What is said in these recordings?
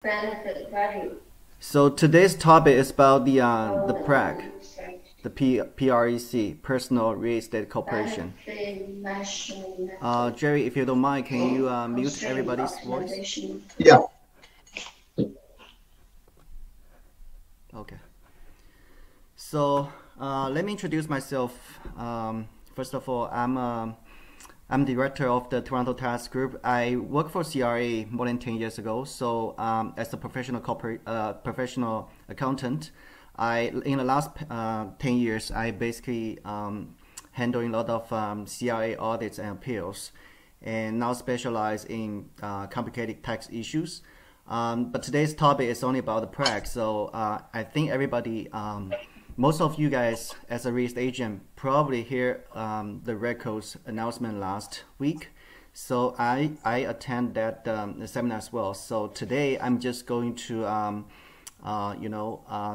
benefit value. So today's topic is about the PREC, the PREC, Personal Real Estate Corporation. Jerry, if you don't mind, can you mute everybody's voice? Yeah. Okay. So let me introduce myself. First of all, I'm director of the Toronto Tax Group. I worked for CRA more than 10 years ago. So as a professional accountant, in the last 10 years, I basically handling a lot of CRA audits and appeals, and now specialize in complicated tax issues. But today's topic is only about the Prac. So I think everybody, most of you guys as a real estate agent probably hear the RECO's announcement last week. So I attend that seminar as well. So today I'm just going to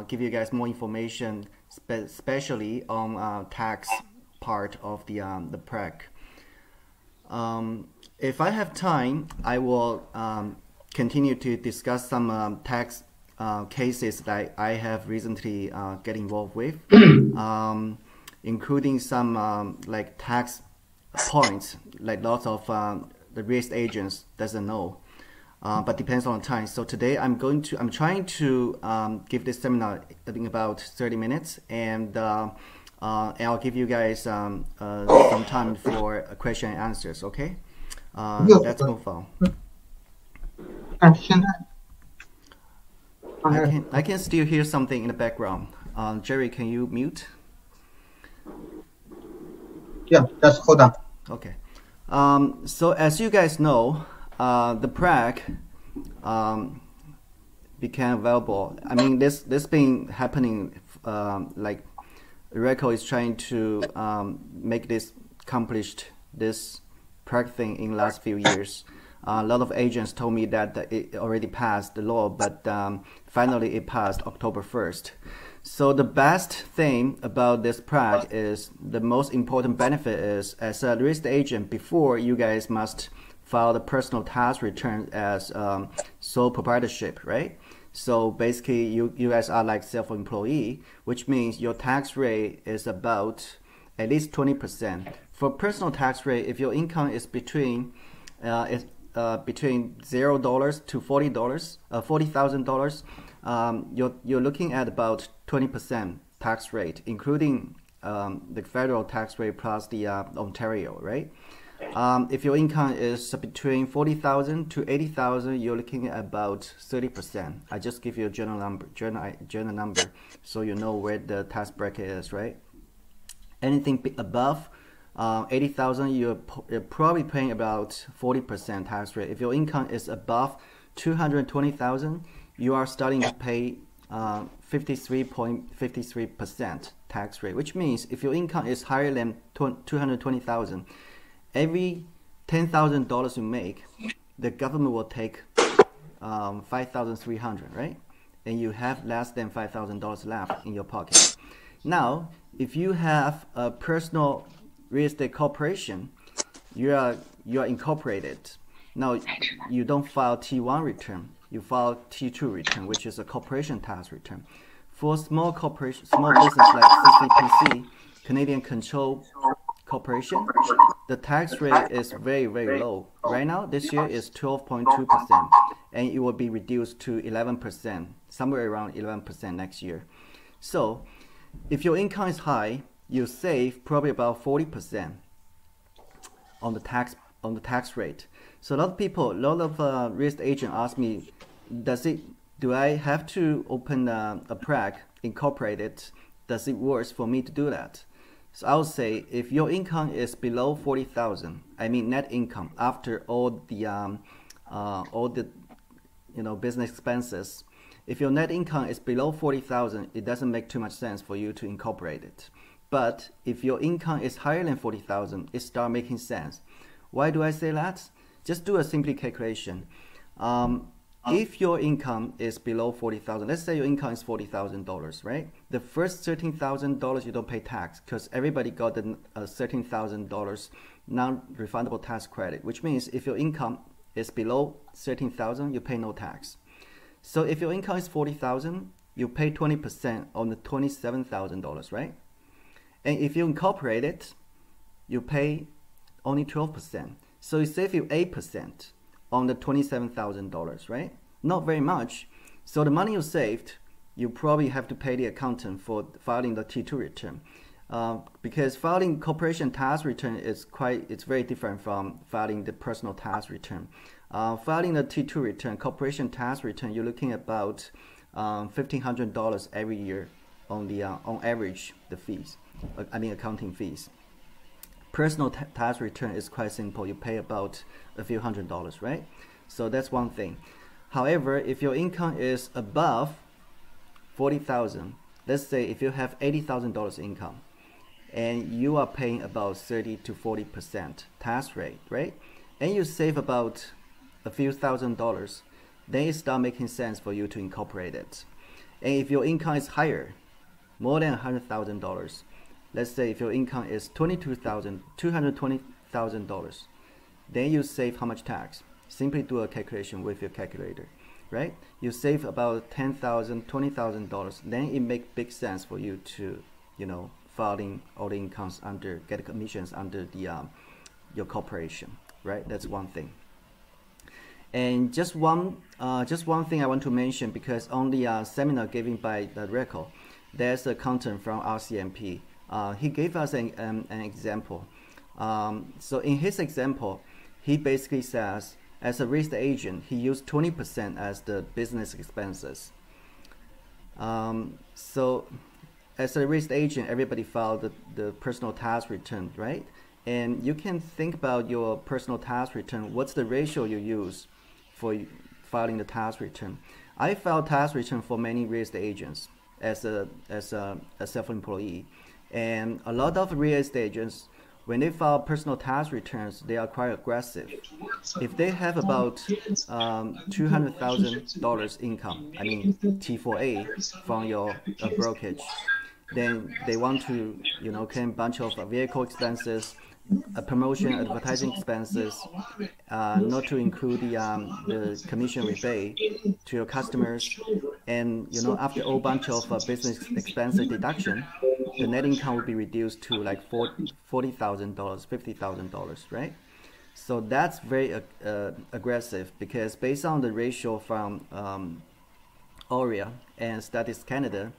give you guys more information, especially on tax part of the Prac. If I have time, I will continue to discuss some tax cases that I have recently get involved with, including some like tax points, like lots of the real estate agents doesn't know, but depends on the time. So today I'm trying to give this seminar in about 30 minutes, and I'll give you guys some time for question and answers. Okay, let's move on. I can still hear something in the background. Jerry, can you mute? Yeah, just hold on. Okay. So as you guys know, the Prac became available. I mean, this been happening. Like RECO is trying to make this accomplished this Prac thing in the last few years. A lot of agents told me that it already passed the law, but finally it passed October 1st. So the best thing about this Prac is, the most important benefit is, as a real estate agent, before you guys must file the personal tax return as sole proprietorship, right? So basically you guys are like self-employee, which means your tax rate is about at least 20%. For personal tax rate, if your income is between $0 to $40,000, you're looking at about 20% tax rate, including the federal tax rate plus the Ontario, right? If your income is between $40,000 to $80,000, you're looking at about 30%. I just give you a general number, so you know where the tax bracket is, right? Anything above 80,000, you're probably paying about 40% tax rate. If your income is above 220,000, you are starting to pay 53.53% tax rate, which means if your income is higher than 220,000, every $10,000 you make, the government will take 5,300, right? And you have less than $5,000 left in your pocket. Now, if you have a personal real estate corporation, you are incorporated. Now you don't file T1 return, you file T2 return, which is a corporation tax return. For small business like CCPC, Canadian Control Corporation, the tax rate is very, very low. Right now, this year is 12.2%, and it will be reduced to 11%, somewhere around 11% next year. So if your income is high, you save probably about 40% on the tax rate. So a lot of real estate agents ask me, do I have to open a Prac, incorporate it? Does it work for me to do that? So I would say, if your income is below 40,000, I mean net income after all the business expenses. If your net income is below 40,000, it doesn't make too much sense for you to incorporate it. But if your income is higher than 40,000, it starts making sense. Why do I say that? Just do a simple calculation. If your income is below 40,000, let's say your income is $40,000, right? The first $13,000 you don't pay tax, because everybody got the $13,000 non-refundable tax credit, which means if your income is below 13,000, you pay no tax. So if your income is $40,000, you pay 20% on the $27,000, right? And if you incorporate it, you pay only 12%. So it saves you 8% on the $27,000, right? Not very much. So the money you saved, you probably have to pay the accountant for filing the T2 return. Because filing corporation tax return it's very different from filing the personal tax return. Filing the T2 return, corporation tax return, you're looking at about $1,500 every year on average, the fees. Accounting fees. Personal tax return is quite simple. You pay about a few $100s, right? So that's one thing. However, if your income is above $40,000, let's say if you have $80,000 income, and you are paying about 30 to 40% tax rate, right? And you save about a few $1,000s, then it starts making sense for you to incorporate it. And if your income is higher, more than $100,000, let's say if your income is $220,000, then you save how much tax? Simply do a calculation with your calculator, right? You save about $10,000, $20,000. Then it makes big sense for you to, filing all the incomes get commissions under your corporation, right? That's one thing. And just one thing I want to mention, because on the seminar given by the RECO, there's a content from RCMP. He gave us an example. So in his example, he basically says, as a real estate agent, he used 20% as the business expenses. So as a real estate agent, everybody filed the personal tax return, right? And you can think about your personal tax return. What's the ratio you use for filing the tax return? I filed tax return for many real estate agents as a self-employee. And a lot of real estate agents, when they file personal tax returns, they are quite aggressive. If they have about $200,000 income, T4A from your brokerage, then they want to, claim a bunch of vehicle expenses, promotion, advertising expenses, not to include the commission rebate to your customers, and after a whole bunch of business expenses deduction, the net income will be reduced to like $40,000, $50,000, right? So that's very aggressive, because based on the ratio from OREA and Statistics Canada,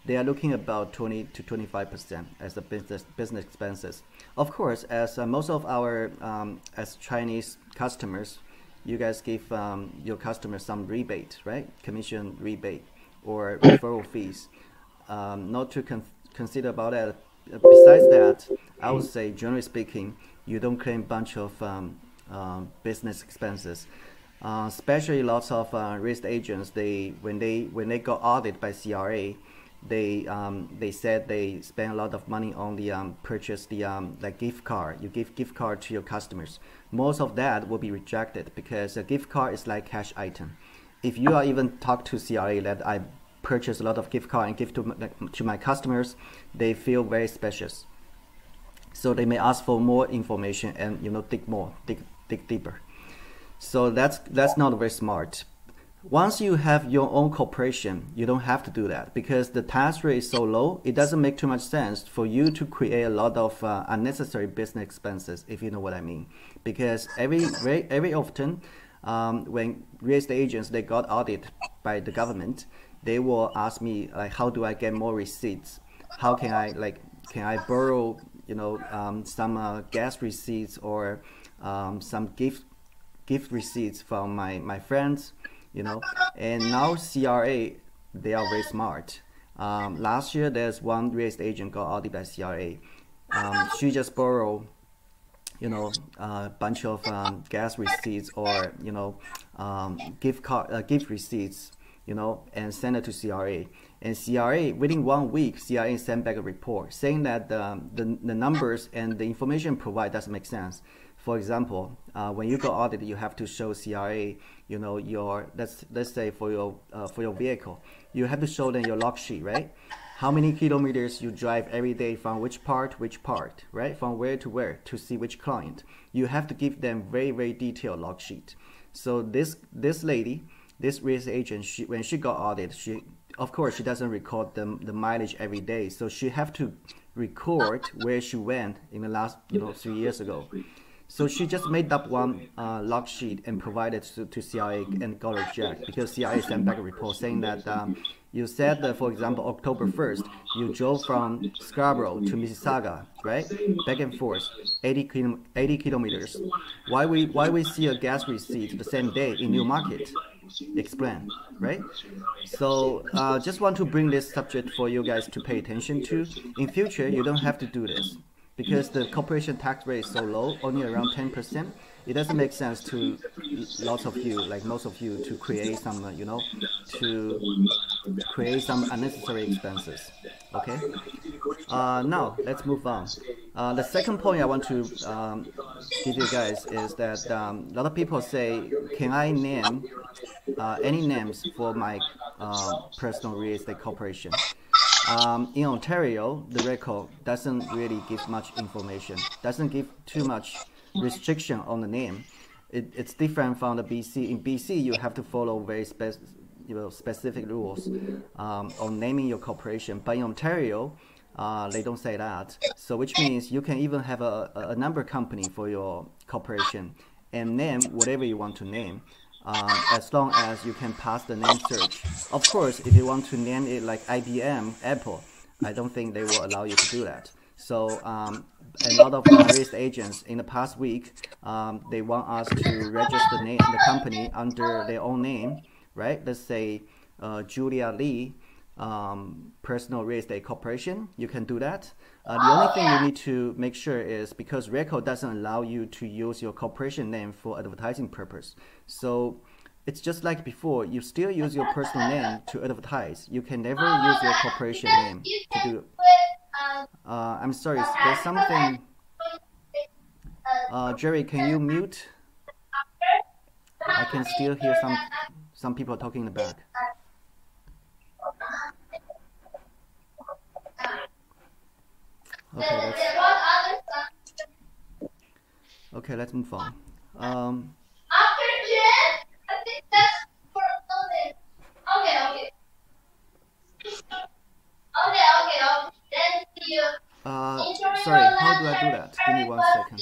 they are looking about 20 to 25% as the business expenses. Of course, as most of our as Chinese customers, you guys give your customers some rebate, right? Commission rebate or referral fees. Not to consider about that. Besides that, I would say, generally speaking, you don't claim a bunch of business expenses. Especially lots of real estate agents, when they got audited by CRA, they said they spend a lot of money on the purchase the like gift card. You give gift card to your customers. Most of that will be rejected, because a gift card is like cash item. If you are even talk to CRA that I purchase a lot of gift card and give to my customers, they feel very suspicious. So they may ask for more information and dig deeper. So that's not very smart. Once you have your own corporation, you don't have to do that, because the tax rate is so low, it doesn't make too much sense for you to create a lot of unnecessary business expenses, if you know what I mean. Because very often, when real estate agents, they got audited by the government, they will ask me, like, how do I get more receipts? How can I borrow, some gas receipts or some gift receipts from my friends, and now CRA, they are very smart. Last year, there's one real estate agent got audited by CRA. She just borrowed, a bunch of gas receipts or gift receipts, and send it to CRA. And CRA, within 1 week, CRA sent back a report saying that the numbers and the information provided doesn't make sense. For example, when you go audit, you have to show CRA, your let's say for your vehicle, you have to show them your log sheet, right? How many kilometers you drive every day from which part, right? From where to see which client. You have to give them very, very detailed log sheet. So this lady, this real estate agent, when she got audited, of course she doesn't record the mileage every day, so she have to record where she went in the last 3 years ago. So she just made up one log sheet and provided to CIA and got rejected because CIA sent back a report saying that you said that, for example, October 1st, you drove from Scarborough to Mississauga, right? Back and forth, 80 kilometers. Why we see a gas receipt the same day in Newmarket? Explain, right? So just want to bring this subject for you guys to pay attention to. In future, you don't have to do this. Because the corporation tax rate is so low, only around 10%, it doesn't make sense to lots of you, like most of you, to create some, to create some unnecessary expenses. Okay. Now let's move on. The second point I want to give you guys is that a lot of people say, can I name any names for my personal real estate corporation? In Ontario, the RECO doesn't really give much information, doesn't give too much restriction on the name. It's different from the BC. In BC, you have to follow very specific rules on naming your corporation. But in Ontario, they don't say that. So which means you can even have a number company for your corporation and name whatever you want to name. As long as you can pass the name search. Of course, if you want to name it like IBM, Apple, I don't think they will allow you to do that. So a lot of real estate agents in the past week, they want us to register the company under their own name, right? Let's say Julia Lee Personal Real Estate Corporation. You can do that. The only thing you need to make sure is because RECO doesn't allow you to use your corporation name for advertising purpose. So it's just like before, you still use your personal name to advertise. You can never use your corporation name to do. I'm sorry, there's something. Jerry, can you mute? I can still hear some people talking in the back. Okay, let's move on. After Jen, I think that's for okay. Then you. Sorry, how do I do that? Give me 1 second.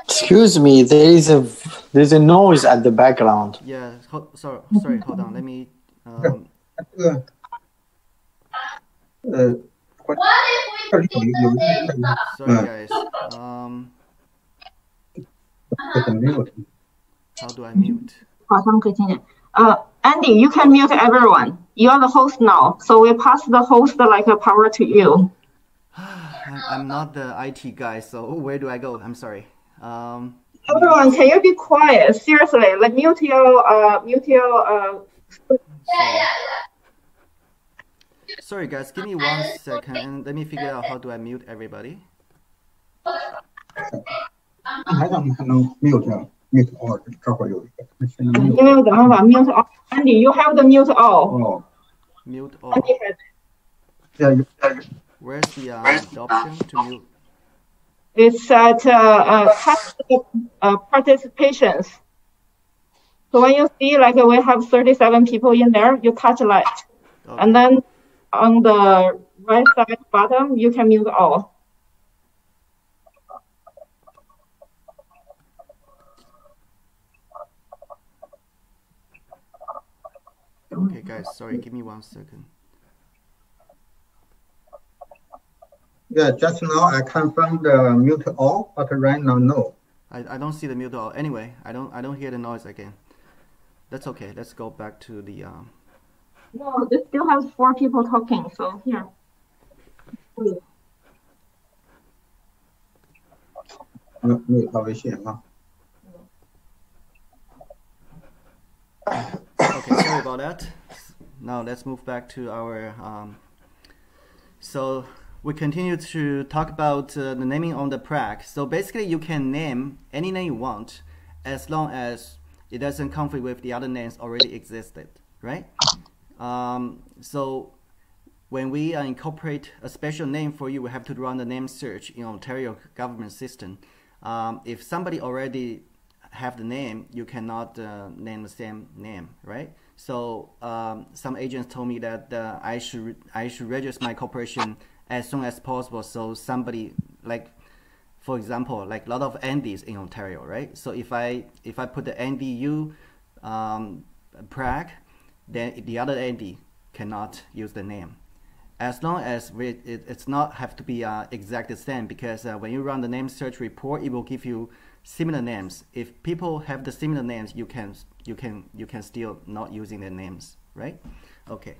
Excuse me, there's a noise at the background. Yeah, sorry, hold on. Let me. Sorry guys. How do I mute? Andy, you can mute everyone. You are the host now, so we pass the host like a power to you. I'm not the IT guy, so where do I go? I'm sorry. Everyone, can you be quiet? Seriously, like mute your. Sorry guys, give me 1 second and let me figure out how do I mute everybody. mute all， 这会有一个。因为我怎么把 mute all？ Andy, you have the mute all. Mute all. Andy has it. Where's the option to mute? It's at participations. So when you see like we have 37 people in there, you touch light. Okay. And then on the right side bottom, you can mute all. Okay, guys, sorry, give me 1 second. Yeah, just now I confirmed the mute all, but right now no. I don't see the mute all. Anyway, I don't hear the noise again. That's okay. Let's go back to the. No, it still has 4 people talking. So here. Okay, sorry about that. Now let's move back to our. So we continue to talk about the naming on the Prac. So basically, you can name any name you want, as long as it doesn't conflict with the other names already existed, right? So when we incorporate a special name for you, we have to run the name search in Ontario government system. If somebody already have the name, you cannot name the same name, right? So some agents told me that I should register my corporation as soon as possible. So somebody, like, for example, like a lot of Andys in Ontario, right? So if I put the NDU Prac, then the other Andy cannot use the name. As long as it's not have to be exact the same, because when you run the name search report, it will give you similar names. If people have the similar names, you can still not using their names, right? Okay.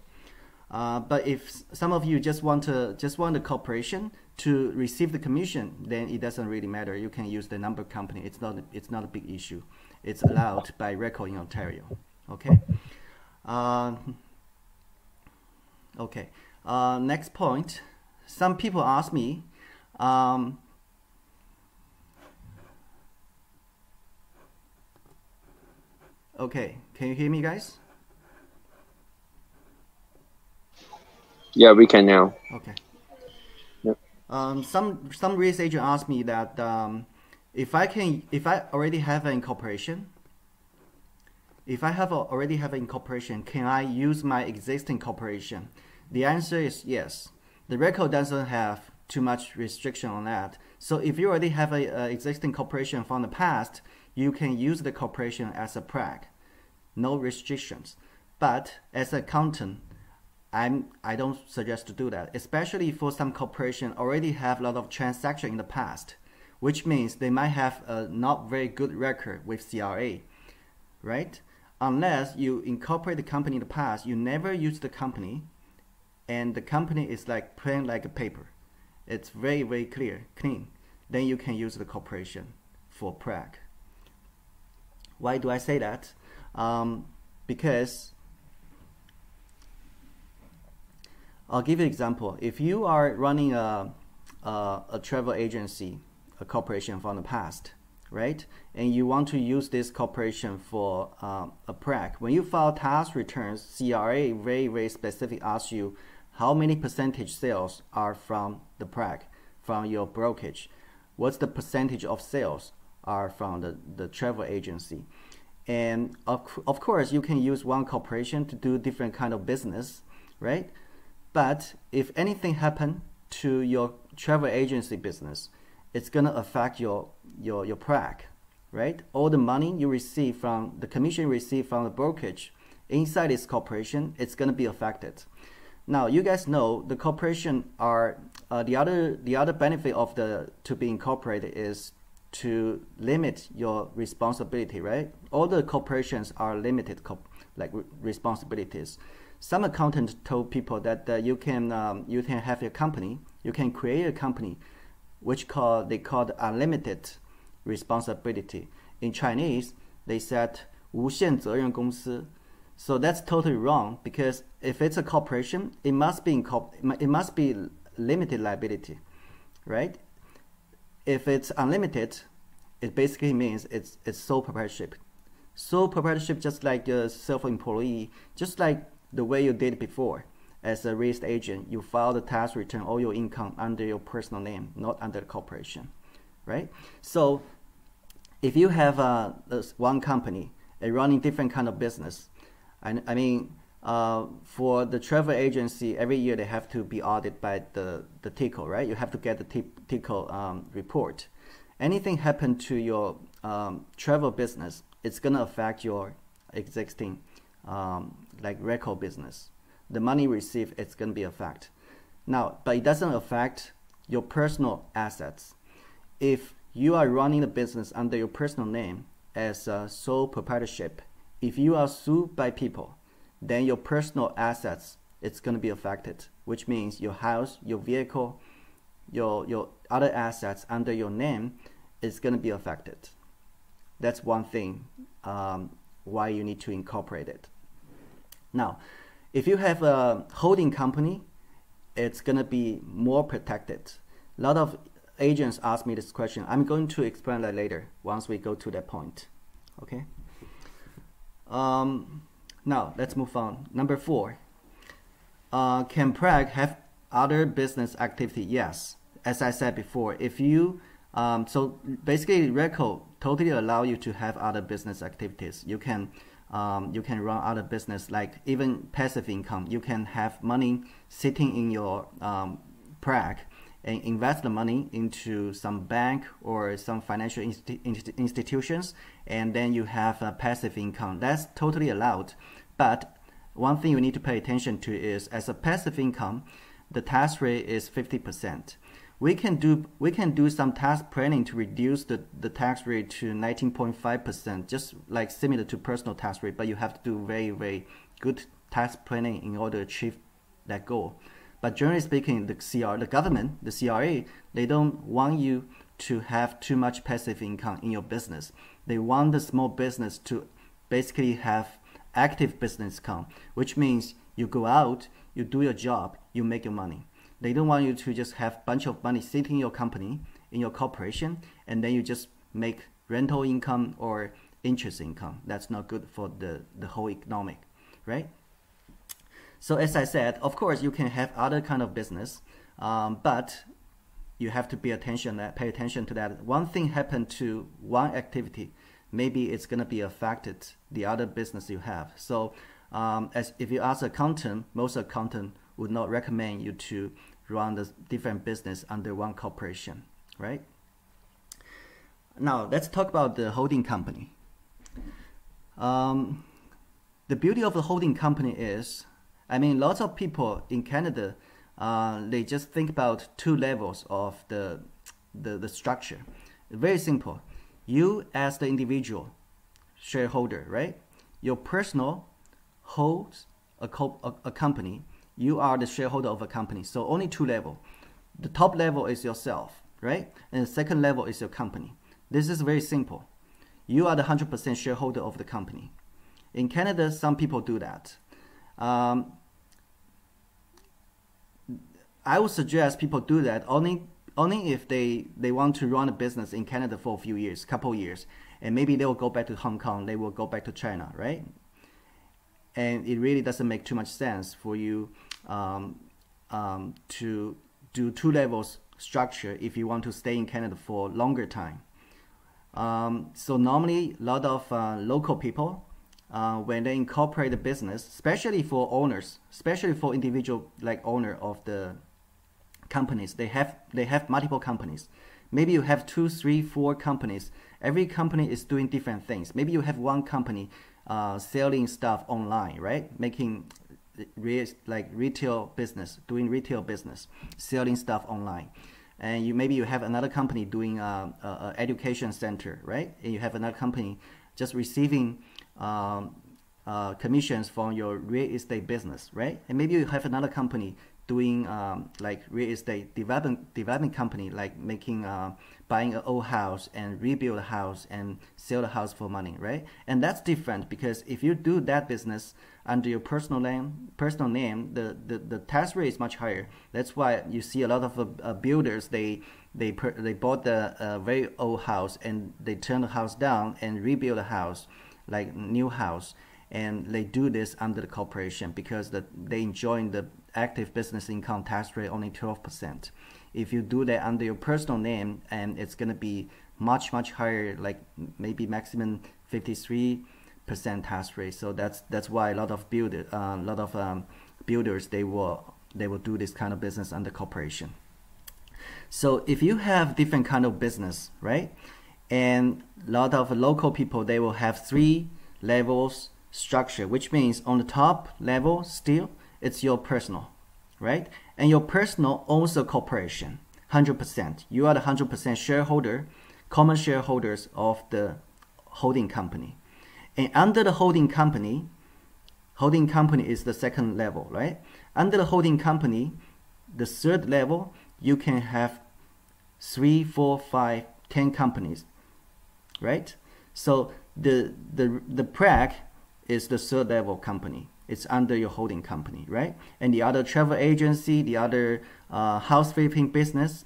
But if some of you just want the corporation to receive the commission, then it doesn't really matter. You can use the number company. It's not a big issue. It's allowed by RECO in Ontario. Okay. Okay. Next point. Some people ask me, okay, can you hear me, guys? Yeah, we can now. Okay. Yep. Some real estate agent asked me that if I already have an incorporation, can I use my existing corporation? The answer is yes. The RECO doesn't have too much restriction on that. So if you already have a existing corporation from the past, you can use the corporation as a Prac. No restrictions. But as an accountant, I don't suggest to do that, especially for some corporation already have a lot of transaction in the past, which means they might have a not very good record with CRA, right? Unless you incorporate the company in the past, you never use the company, and the company is like plain like a paper. It's very, very clean. Then you can use the corporation for Prac. Why do I say that? Because I'll give you an example. If you are running a travel agency, a corporation from the past, right? And you want to use this corporation for a Prac. When you file tax returns, CRA very, very specific asks you how many percentage sales are from the Prac, from your brokerage. What's the percentage of sales are from the travel agency? And of course, you can use one corporation to do different kind of business, right? But if anything happen to your travel agency business, it's gonna affect your Prac, right? All the money you receive from the commission you receive from the brokerage inside this corporation, it's gonna be affected. Now you guys know the corporation are the other benefit of to be incorporated is to limit your responsibility, right? All the corporations are limited responsibilities. Some accountants told people that you can have your company, you can create a company, which they call unlimited responsibility. In Chinese, they said 无限责任公司. So that's totally wrong, because if it's a corporation, it must be limited liability, right? If it's unlimited, it basically means it's sole proprietorship. Sole proprietorship, just like a self-employee, just like the way you did before. As a real estate agent, you file the tax return, all your income under your personal name, not under the corporation, right? So if you have one company running different kind of business, I mean, for the travel agency, every year they have to be audited by the TICO, right? You have to get the TICO report. Anything happen to your travel business, it's gonna affect your existing like RECO business. The money received, it's gonna be affected. Now, but it doesn't affect your personal assets. If you are running a business under your personal name as a sole proprietorship, if you are sued by people, then your personal assets, it's going to be affected, which means your house, your vehicle, your other assets under your name is going to be affected. That's one thing why you need to incorporate it. Now, if you have a holding company, it's going to be more protected. A lot of agents ask me this question. I'm going to explain that later once we go to that point. Okay. Now let's move on. Number 4. Can Prac have other business activity? Yes. As I said before, if you so basically RECO totally allow you to have other business activities. You can you can run other business, like even passive income. You can have money sitting in your Prac and invest the money into some bank or some financial institutions, and then you have a passive income. That's totally allowed. But one thing you need to pay attention to is, as a passive income, the tax rate is 50%. We can do some tax planning to reduce the tax rate to 19.5%, just like similar to personal tax rate, but you have to do very, very good tax planning in order to achieve that goal. But generally speaking, the government, the CRA, they don't want you to have too much passive income in your business. They want the small business to basically have active business income, which means you go out, you do your job, you make your money. They don't want you to just have a bunch of money sitting in your company, in your corporation, and then you just make rental income or interest income. That's not good for the whole economic, right? So as I said, of course, you can have other kind of business, but you have to pay attention to that. One thing happened to one activity, maybe it's going to be affected the other business you have. So as if you ask an accountant, most accountant would not recommend you to run the different business under one corporation, right? Now let's talk about the holding company. The beauty of the holding company is, I mean, lots of people in Canada, they just think about two levels of the structure. Very simple. You as the individual shareholder, right? Your personal holds a company. You are the shareholder of a company. So only two levels. The top level is yourself, right? And the second level is your company. This is very simple. You are the 100% shareholder of the company. In Canada, some people do that. I would suggest people do that only if they want to run a business in Canada for a few years, couple years, and maybe they will go back to Hong Kong, they will go back to China, right? And it really doesn't make too much sense for you to do two levels structure if you want to stay in Canada for a longer time. So normally a lot of local people, when they incorporate the business, especially for owners, especially for individual like owner of the companies, they have multiple companies. Maybe you have 2, 3, 4 companies. Every company is doing different things. Maybe you have one company selling stuff online, right? Making retail business, doing retail business, selling stuff online. And maybe you have another company doing a education center, right? And you have another company just receiving commissions from your real estate business, right? And maybe you have another company doing like real estate development company, like making buying an old house and rebuild a house and sell the house for money, right? And that's different, because if you do that business under your personal name, the tax rate is much higher. That's why you see a lot of builders, they bought the very old house and they turn the house down and rebuild a house, like new house, and they do this under the corporation because they enjoy the active business income tax rate only 12%. If you do that under your personal name, and it's going to be much higher, like maybe maximum 53% tax rate. So that's why a lot of builders they will do this kind of business under corporation. So if you have different kind of business, right, and a lot of local people, they will have 3 levels structure, which means on the top level still it's your personal, right? And your personal owns a corporation 100%. You are the 100% shareholder, common shareholders of the holding company. And under the holding company is the second level, right? Under the holding company, the third level, you can have 3, 4, 5, 10 companies, right? So the Prac is the third level company. It's under your holding company, right? And the other travel agency, the other house flipping business,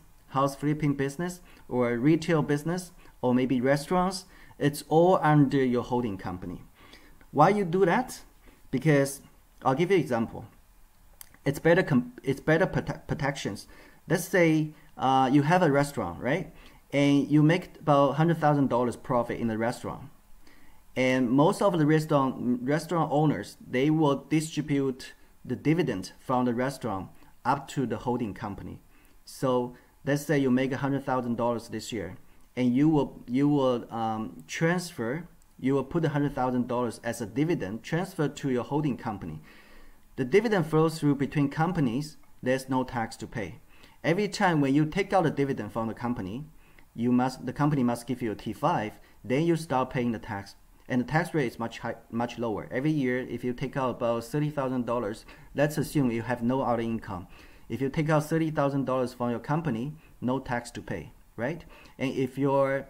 or retail business, or maybe restaurants, it's all under your holding company. Why you do that? Because I'll give you an example. It's better protections. Let's say you have a restaurant, right? And you make about $100,000 profit in the restaurant. And most of the restaurant owners, they will distribute the dividend from the restaurant up to the holding company. So let's say you make $100,000 this year, and you will put $100,000 as a dividend transfer to your holding company. The dividend flows through between companies. There's no tax to pay. Every time when you take out a dividend from the company, the company must give you a T5. Then you start paying the tax, and the tax rate is much lower. Every year, if you take out about $30,000, let's assume you have no other income. If you take out $30,000 from your company, no tax to pay, right? And if you're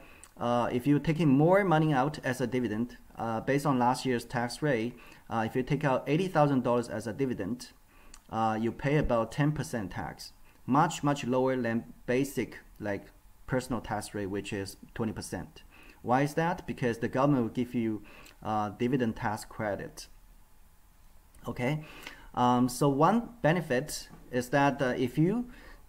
taking more money out as a dividend, based on last year's tax rate, if you take out $80,000 as a dividend, you pay about 10% tax, much lower than basic like personal tax rate, which is 20%. Why is that? Because the government will give you dividend tax credit. Okay, so one benefit is that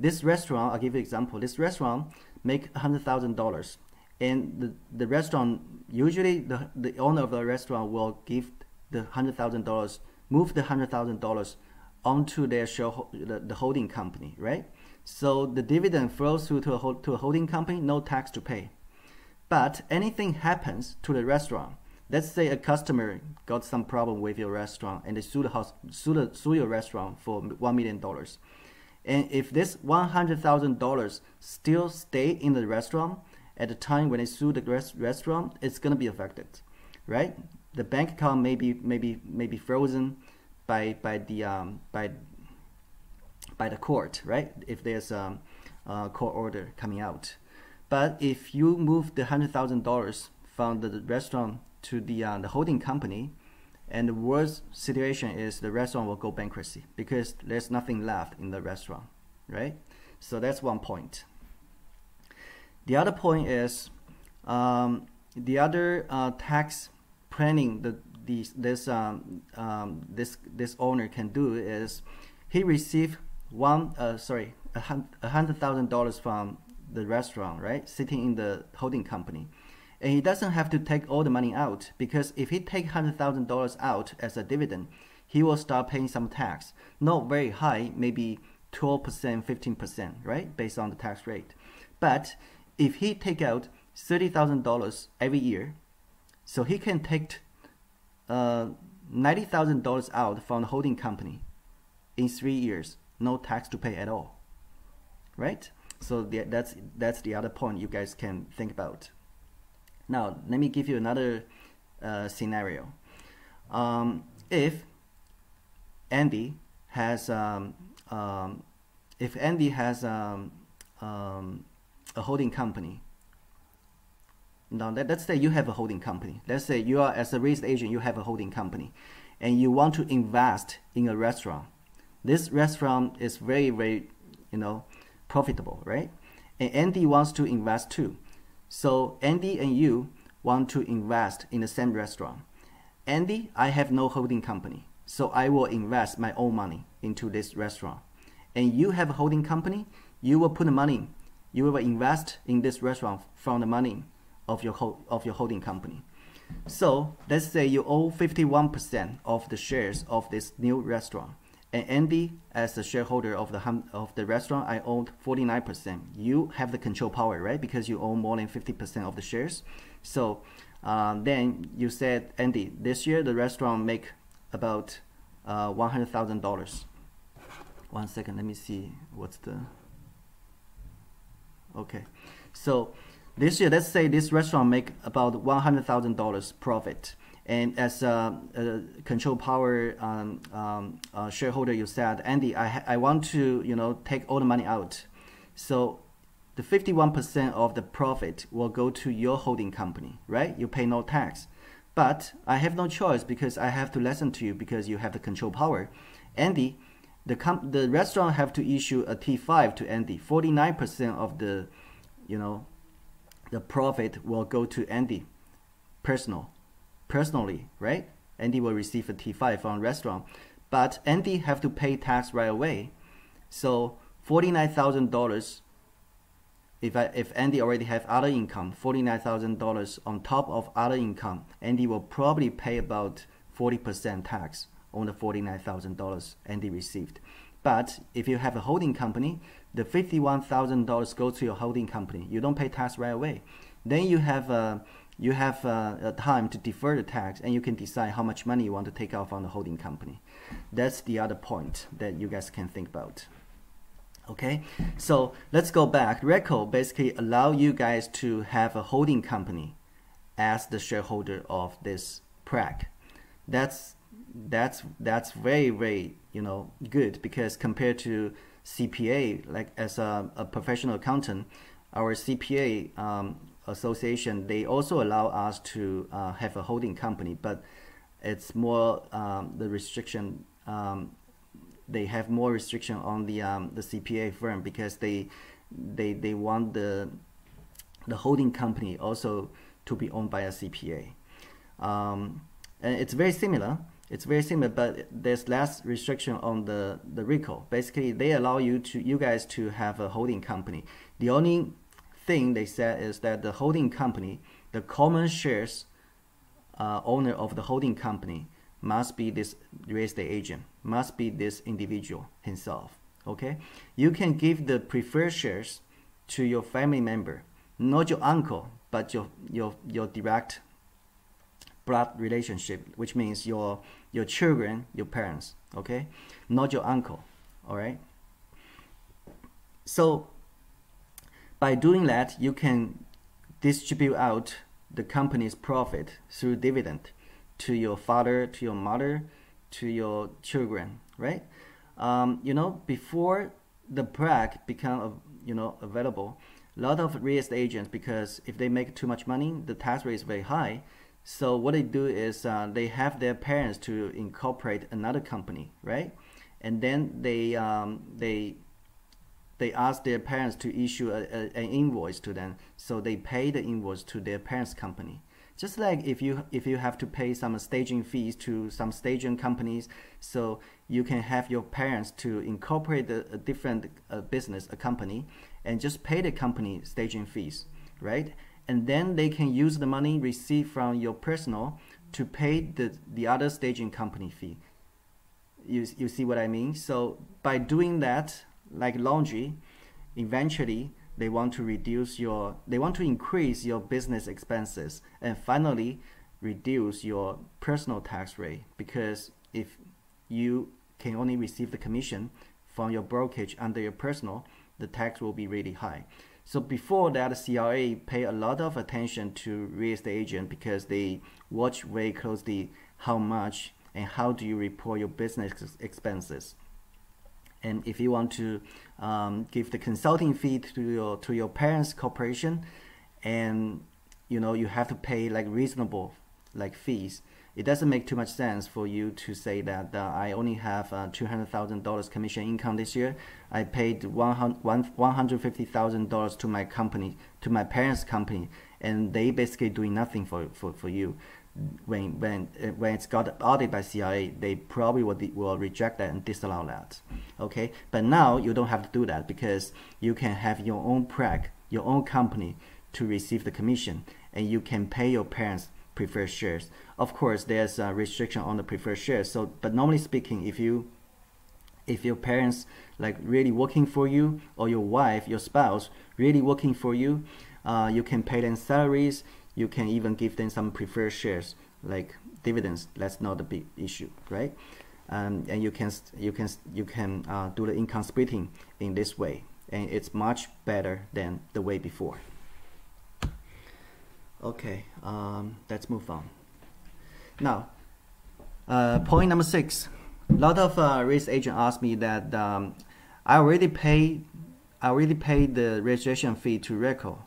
this restaurant, I'll give you an example. This restaurant make $100,000, and the restaurant, usually the owner of the restaurant will give the $100,000, move the $100,000 onto their the holding company, right? So the dividend flows through to a holding company, no tax to pay. But anything happens to the restaurant. Let's say a customer got some problem with your restaurant and they sue your restaurant for $1 million. And if this $100,000 still stay in the restaurant at the time when they sue the restaurant, it's gonna be affected, right? The bank account may be frozen by the court, right? If there's a court order coming out. But if you move the $100,000 from the restaurant to the holding company, and the worst situation is the restaurant will go bankruptcy because there's nothing left in the restaurant, right? So that's one point. The other point is the other tax planning this owner can do is he received $100,000 from the restaurant, right, sitting in the holding company. And he doesn't have to take all the money out, because if he take $100,000 out as a dividend, he will start paying some tax. Not very high, maybe 12%, 15%, right, based on the tax rate. But if he take out $30,000 every year, so he can take $90,000 out from the holding company in 3 years, no tax to pay at all, right? So that's the other point you guys can think about. Now, let me give you another scenario. If Andy has a holding company. Now, let's say you have a holding company. Let's say you are, as a real estate agent, you have a holding company, and you want to invest in a restaurant. This restaurant is very, very, profitable, right? And Andy wants to invest too. So Andy and you want to invest in the same restaurant. Andy, I have no holding company, so I will invest my own money into this restaurant. And you have a holding company, you will put the money, you will invest in this restaurant from the money of your holding company. So let's say you own 51% of the shares of this new restaurant. And Andy, as the shareholder of the restaurant, I owned 49%. You have the control power, right? Because you own more than 50% of the shares. So then you said, Andy, this year the restaurant make about $100,000. 1 second, let me see what's the. Okay, so this year, let's say this restaurant make about $100,000 profit. And as a control power shareholder, you said, Andy, I want to take all the money out. So the 51% of the profit will go to your holding company, right? You pay no tax. But I have no choice because I have to listen to you because you have the control power. Andy, the restaurant have to issue a T5 to Andy. 49% of the profit will go to Andy personally, right? Andy will receive a T5 from restaurant, but Andy have to pay tax right away. So $49,000 if Andy already have other income, $49,000 on top of other income, Andy will probably pay about 40% tax on the $49,000 Andy received. But if you have a holding company, the $51,000 goes to your holding company. You don't pay tax right away. Then you have a time to defer the tax, and you can decide how much money you want to take out from the holding company. That's the other point that you guys can think about. Okay, so let's go back. RECO basically allow you guys to have a holding company as the shareholder of this Prac. That's very, very, you know, good, because compared to CPA, like as a professional accountant, our CPA association, they also allow us to have a holding company, but it's more the restriction. They have more restriction on the CPA firm, because they want the holding company also to be owned by a CPA. And it's very similar. It's very similar, but there's less restriction on the RECO. Basically, they allow you guys to have a holding company. The only thing they said is that the holding company, the common shares owner of the holding company, must be this real estate agent, must be this individual himself. Okay, you can give the preferred shares to your family member, not your uncle, but your direct blood relationship, which means your children, your parents. Okay, not your uncle. All right. So by doing that, you can distribute out the company's profit through dividend to your father, to your mother, to your children, right? You know, before the Prac become available, a lot of real estate agents, because if they make too much money, the tax rate is very high. So what they do is they have their parents to incorporate another company, right? And then they ask their parents to issue an invoice to them, so they pay the invoice to their parents' company. Just like if you have to pay some staging fees to some staging companies, so you can have your parents to incorporate a different business, a company, and just pay the company staging fees, right? And then they can use the money received from your personal to pay the other staging company fee. You see what I mean? So by doing that, like laundry, eventually they want to increase your business expenses, and finally reduce your personal tax rate, because if you can only receive the commission from your brokerage under your personal, the tax will be really high. So before that, CRA pay a lot of attention to real estate agent, because they watch very closely how much and how do you report your business expenses. And if you want to give the consulting fee to your parents' corporation, and you have to pay like reasonable like fees, it doesn't make too much sense for you to say that I only have $200,000 commission income this year. I paid $150,000 to my company, to my parents' company, and they basically doing nothing for you. When it's got audited by CRA, they probably will reject that and disallow that. Okay, but now you don't have to do that, because you can have your own Prac, your own company, to receive the commission, and you can pay your parents preferred shares. Of course, there's a restriction on the preferred shares. So, but normally speaking, if your parents like really working for you, or your wife, your spouse really working for you, you can pay them salaries. You can even give them some preferred shares like dividends. That's not a big issue, right? And you can do the income splitting in this way, and it's much better than the way before. Okay, let's move on. Now, point number 6. A lot of real estate agents ask me that I already paid the registration fee to RECO,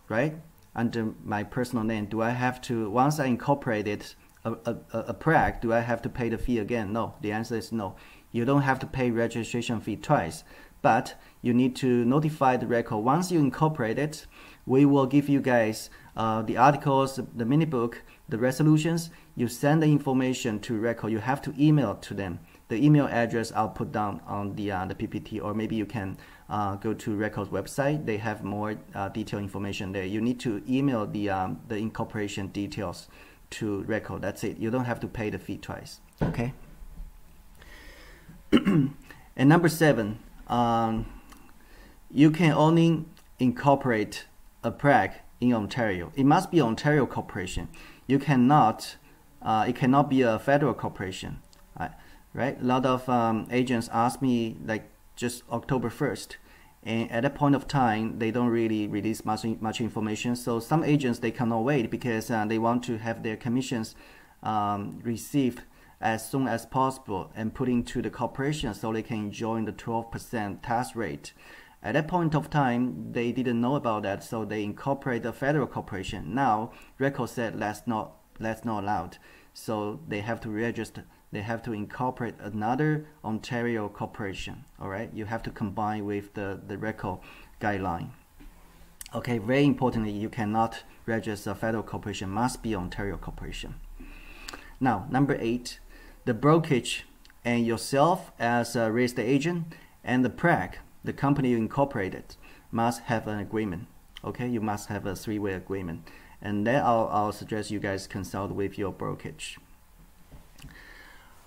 right? Under my personal name. Do I have to, once I incorporated a Prac, do I have to pay the fee again? No. The answer is no. You don't have to pay registration fee twice, but you need to notify the RECO. Once you incorporate it, we will give you guys the articles, the mini book, the resolutions. You send the information to RECO. You have to email to them. The email address I'll put down on the PPT, or maybe you can go to RECO's website. They have more detailed information there. You need to email the incorporation details to RECO. That's it. You don't have to pay the fee twice. Okay. And number 7, you can only incorporate a Prac in Ontario. It must be Ontario corporation. You cannot. It cannot be a federal corporation. Right? A lot of agents ask me like just October 1st, and at that point of time they don't really release much information. So some agents, they cannot wait because they want to have their commissions received as soon as possible and put into the corporation so they can enjoy the 12% tax rate. At that point of time, they didn't know about that, so they incorporate the federal corporation. Now RECO said that's not allowed, so they have to register. They have to incorporate another Ontario corporation. All right, you have to combine with the RECO guideline. Okay, very importantly, you cannot register a federal corporation. Must be Ontario corporation. Now, number 8, the brokerage and yourself as a real estate agent and the Prac, the company you incorporated, must have an agreement. Okay, you must have a 3-way agreement, and then I'll suggest you guys consult with your brokerage.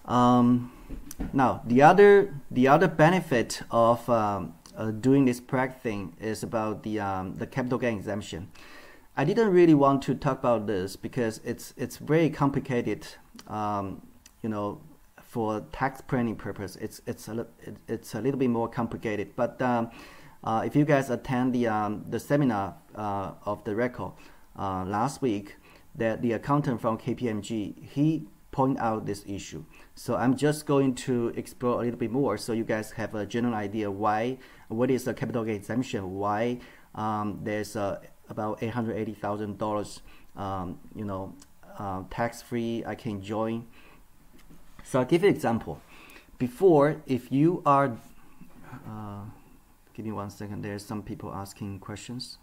Now, the other benefit of doing this Prac thing is about the capital gain exemption. I didn't really want to talk about this because it's very complicated. You know, for tax planning purpose, it's a little bit more complicated. But if you guys attend the seminar of the RECO last week, that the accountant from KPMG, he point out this issue. So I'm just going to explore a little bit more so you guys have a general idea what is a capital gain exemption, why there's about $880,000 you know, tax-free I can join. So I'll give you an example. Before, if you are give me 1 second, there's some people asking questions.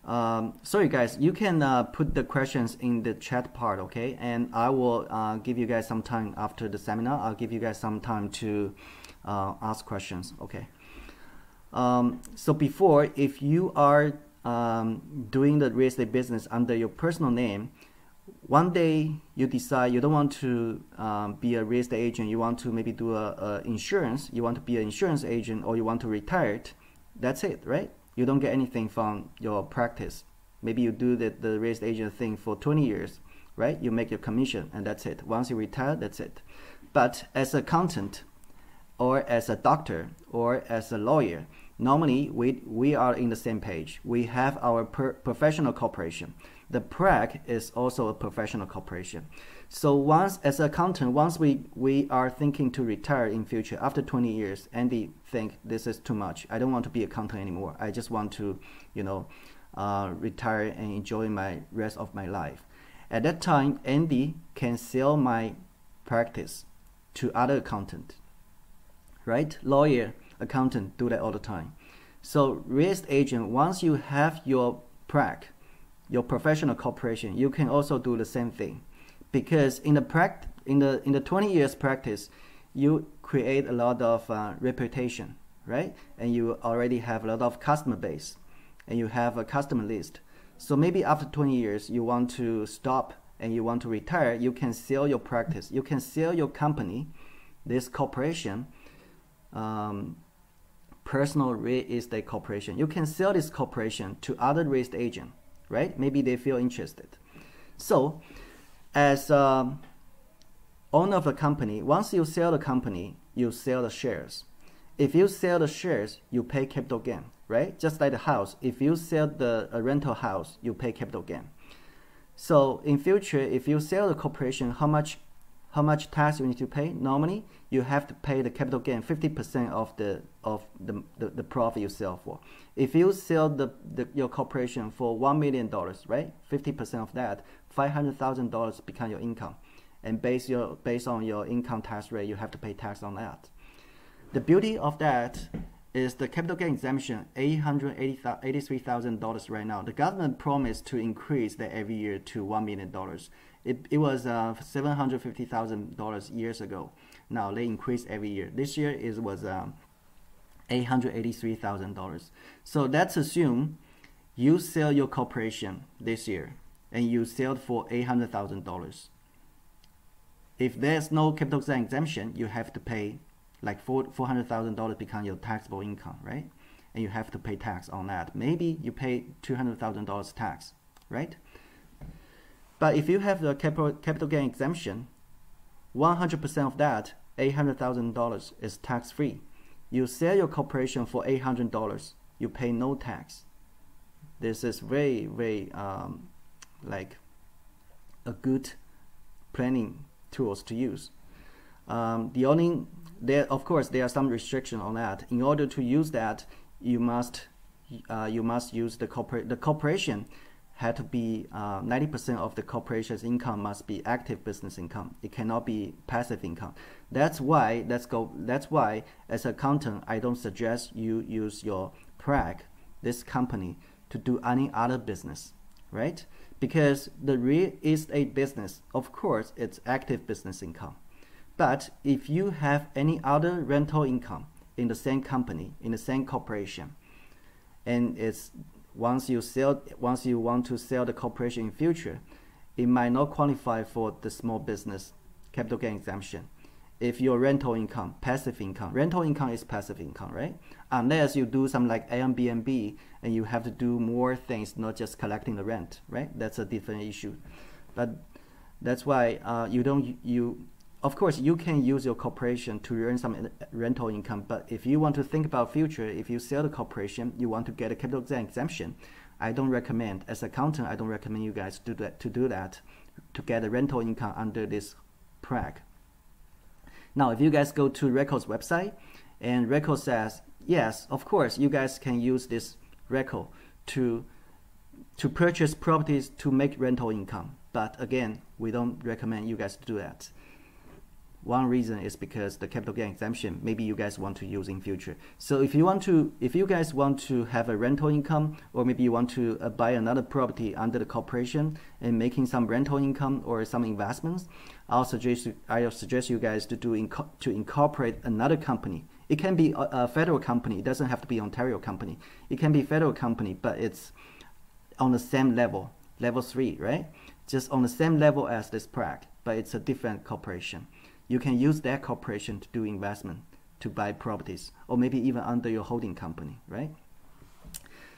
Sorry guys, you can put the questions in the chat part, okay? And I will give you guys some time after the seminar. I'll give you guys some time to ask questions, okay? So before, if you are doing the real estate business under your personal name, one day you decide you don't want to be a real estate agent, you want to maybe do a insurance, you want to be an insurance agent, or you want to retire, that's it, right? You don't get anything from your practice. Maybe you do the real estate agent thing for 20 years, right? You make your commission and that's it. Once you retire, that's it. But as an accountant or as a doctor or as a lawyer, normally we are in the same page. We have our professional corporation. The Prac is also a professional corporation. So once, as an accountant, once we are thinking to retire in future, after 20 years, Andy think this is too much. I don't want to be an accountant anymore. I just want to, you know, retire and enjoy my rest of my life. At that time, Andy can sell my practice to other accountant, right? Lawyer, accountant do that all the time. So real estate agent, once you have your Prac, your professional corporation, you can also do the same thing, because in the 20 years practice, you create a lot of reputation, right? And you already have a lot of customer base, and you have a customer list. So maybe after 20 years, you want to stop and you want to retire, you can sell your practice, you can sell your company, this corporation, personal real estate corporation. You can sell this corporation to other real estate agent, right? Maybe they feel interested. So as owner of the company, once you sell the company, you sell the shares. If you sell the shares, you pay capital gain, right? Just like the house. If you sell a rental house, you pay capital gain. So in future, if you sell the corporation, how much tax you need to pay? Normally, you have to pay the capital gain 50% of the profit you sell for. If you sell your corporation for $1 million, right? 50% of that, $500,000 become your income, and based on your income tax rate, you have to pay tax on that. The beauty of that is the capital gain exemption, $883,000 right now. The government promised to increase that every year to $1 million. It was $750,000 years ago. Now they increase every year. This year it was $883,000. So let's assume you sell your corporation this year and you sell for $800,000. If there's no capital gain exemption, you have to pay like $400,000 become your taxable income, right? And you have to pay tax on that. Maybe you pay $200,000 tax, right? But if you have the capital gain exemption, 100% of that, $800,000 is tax-free. You sell your corporation for $800, you pay no tax. This is very, very like a good planning tools to use. Of course, there are some restrictions on that. In order to use that, you must use the corporation had to be 90% of the corporation's income must be active business income. It cannot be passive income. That's why as an accountant, I don't suggest you use your Prac, this company, to do any other business, right? Because the real estate business, of course, it's active business income. But if you have any other rental income in the same company, in the same corporation, and it's once you want to sell the corporation in future, it might not qualify for the small business capital gain exemption. If your rental income, passive income, rental income is passive income, right? Unless you do some like Airbnb and you have to do more things, not just collecting the rent, right? That's a different issue. But that's why of course, you can use your corporation to earn some rental income, but if you want to think about future, if you sell the corporation, you want to get a capital gain exemption, I don't recommend, as an accountant, I don't recommend you guys to do that, to get a rental income under this Prac. Now, if you guys go to RECO's website, and RECO says, yes, of course, you guys can use this RECO to purchase properties to make rental income. But again, we don't recommend you guys to do that. One reason is because the capital gain exemption, maybe you guys want to use in future. So if you guys want to have a rental income, or maybe you want to buy another property under the corporation and making some rental income or some investments, I'll suggest you guys to incorporate another company. It can be a federal company. It doesn't have to be Ontario company. It can be federal company, but it's on the same level, level 3, right? Just on the same level as this Prac, but it's a different corporation. You can use that corporation to do investment, to buy properties, or maybe even under your holding company, right?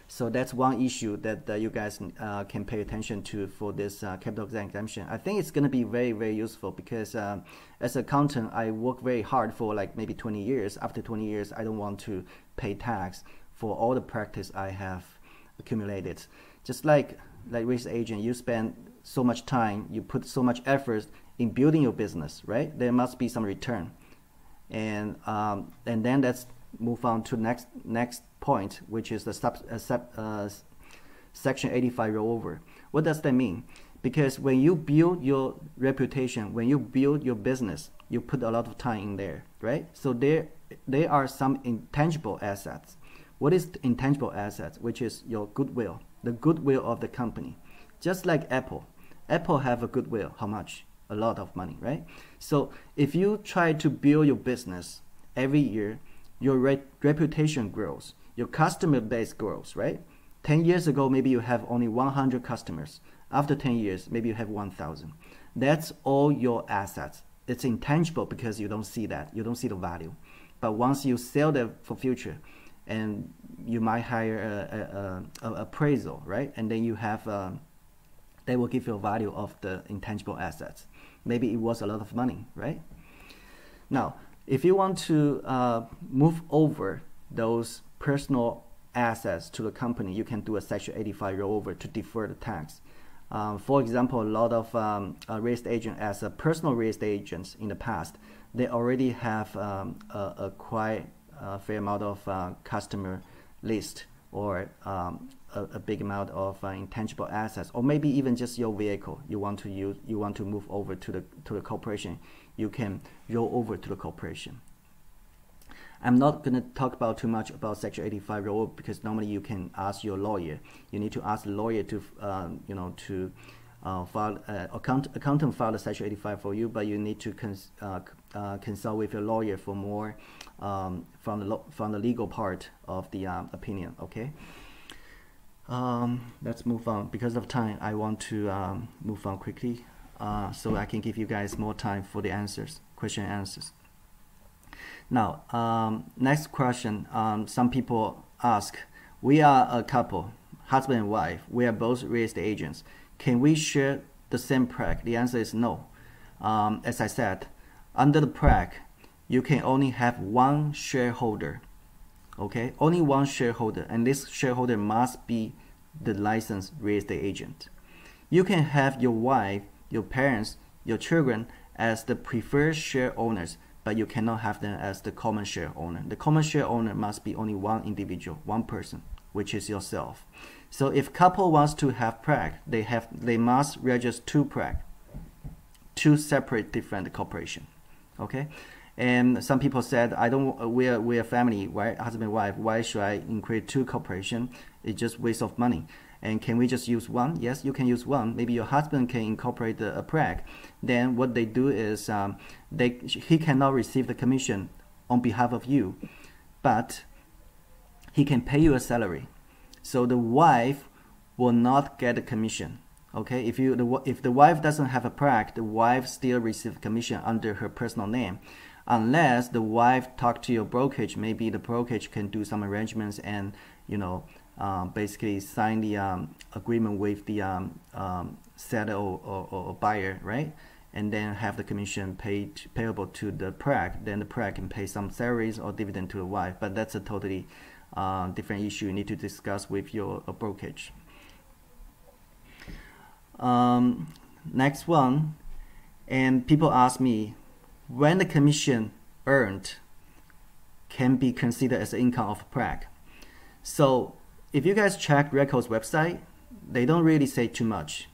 So that's one issue that you guys can pay attention to for this capital gain exemption. I think it's going to be very, very useful because as an accountant, I work very hard for like maybe 20 years. After 20 years, I don't want to pay tax for all the practice I have accumulated. Just like real estate agent, you spend so much time, you put so much effort in building your business, right? There must be some return, and then let's move on to next point, which is the Section 85 rollover. What does that mean? Because when you build your reputation, when you build your business, you put a lot of time in there, right? So there are some intangible assets. What is intangible assets? Which is your goodwill, the goodwill of the company. Just like Apple have a goodwill. How much? A lot of money, right? So if you try to build your business every year, your reputation grows, your customer base grows, right? 10 years ago, maybe you have only 100 customers. After 10 years, maybe you have 1,000. That's all your assets. It's intangible because you don't see that. You don't see the value. But once you sell them for future, and you might hire an appraisal, right? And then you have, they will give you a value of the intangible assets. Maybe it was a lot of money, right? Now, if you want to move over those personal assets to the company, you can do a Section 85 rollover to defer the tax. For example, a lot of real estate agents, as a personal real estate agents in the past, they already have a quite fair amount of customer list, or a big amount of intangible assets, or maybe even just your vehicle you want to move over to the corporation. You can roll over to the corporation. I'm not going to talk about too much about Section 85 rollover because normally you can ask your lawyer. You need to ask the lawyer to file accountant file the Section 85 for you, but you need to consult with your lawyer for more from the legal part of the opinion. Okay. Let's move on. Because of time, I want to move on quickly so I can give you guys more time for the answers, question and answers. Now, next question. Some people ask, we are a couple, husband and wife. We are both real estate agents. Can we share the same Prac? The answer is no. As I said, under the Prac, you can only have one shareholder. Okay, only one shareholder, and this shareholder must be the licensed real estate agent. You can have your wife, your parents, your children as the preferred share owners, but you cannot have them as the common share owner. The common share owner must be only one individual, one person, which is yourself. So if couple wants to have Prac, they must register two Prac, two separate different corporation. Okay. And some people said, we're a family, right? Husband and wife. Why should I create two corporations? It's just waste of money. And can we just use one? Yes, you can use one. Maybe your husband can incorporate a Prac. Then what they do is he cannot receive the commission on behalf of you, but he can pay you a salary. So the wife will not get a commission. Okay, if the wife doesn't have a Prac, the wife still receives commission under her personal name. Unless the wife talk to your brokerage, maybe the brokerage can do some arrangements and, basically sign the agreement with the seller or buyer, right? And then have the commission payable to the Prac. Then the Prac can pay some salaries or dividend to the wife. But that's a totally different issue you need to discuss with your brokerage. Next one, and people ask me, when the commission earned can be considered as income of Prac. So if you guys check RECO's website, they don't really say too much.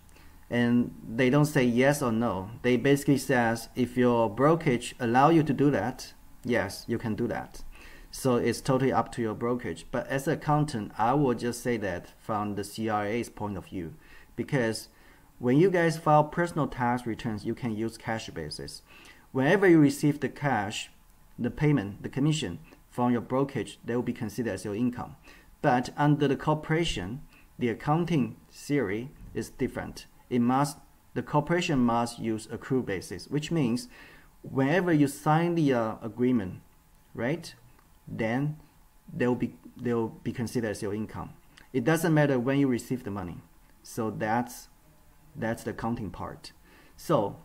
And they don't say yes or no. They basically says, if your brokerage allow you to do that, yes, you can do that. So it's totally up to your brokerage. But as an accountant, I will just say that from the CRA's point of view. Because when you guys file personal tax returns, you can use cash basis. Whenever you receive the cash, the payment, the commission from your brokerage, they will be considered as your income. But under the corporation, the accounting theory is different. The corporation must use accrual basis, which means whenever you sign the agreement, right, then they'll be considered as your income. It doesn't matter when you receive the money. So that's the accounting part. So.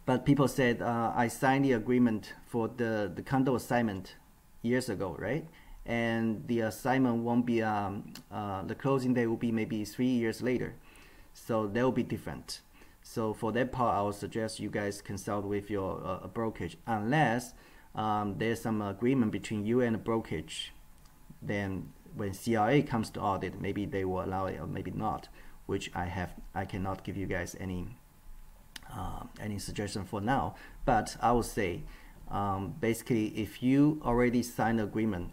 But people said, I signed the agreement for the condo assignment years ago, right? And the assignment won't be, the closing date will be maybe 3 years later. So that will be different. So for that part, I would suggest you guys consult with your brokerage. Unless there's some agreement between you and the brokerage, then when CRA comes to audit, maybe they will allow it or maybe not, which I cannot give you guys any suggestion for now. But I would say basically if you already signed an agreement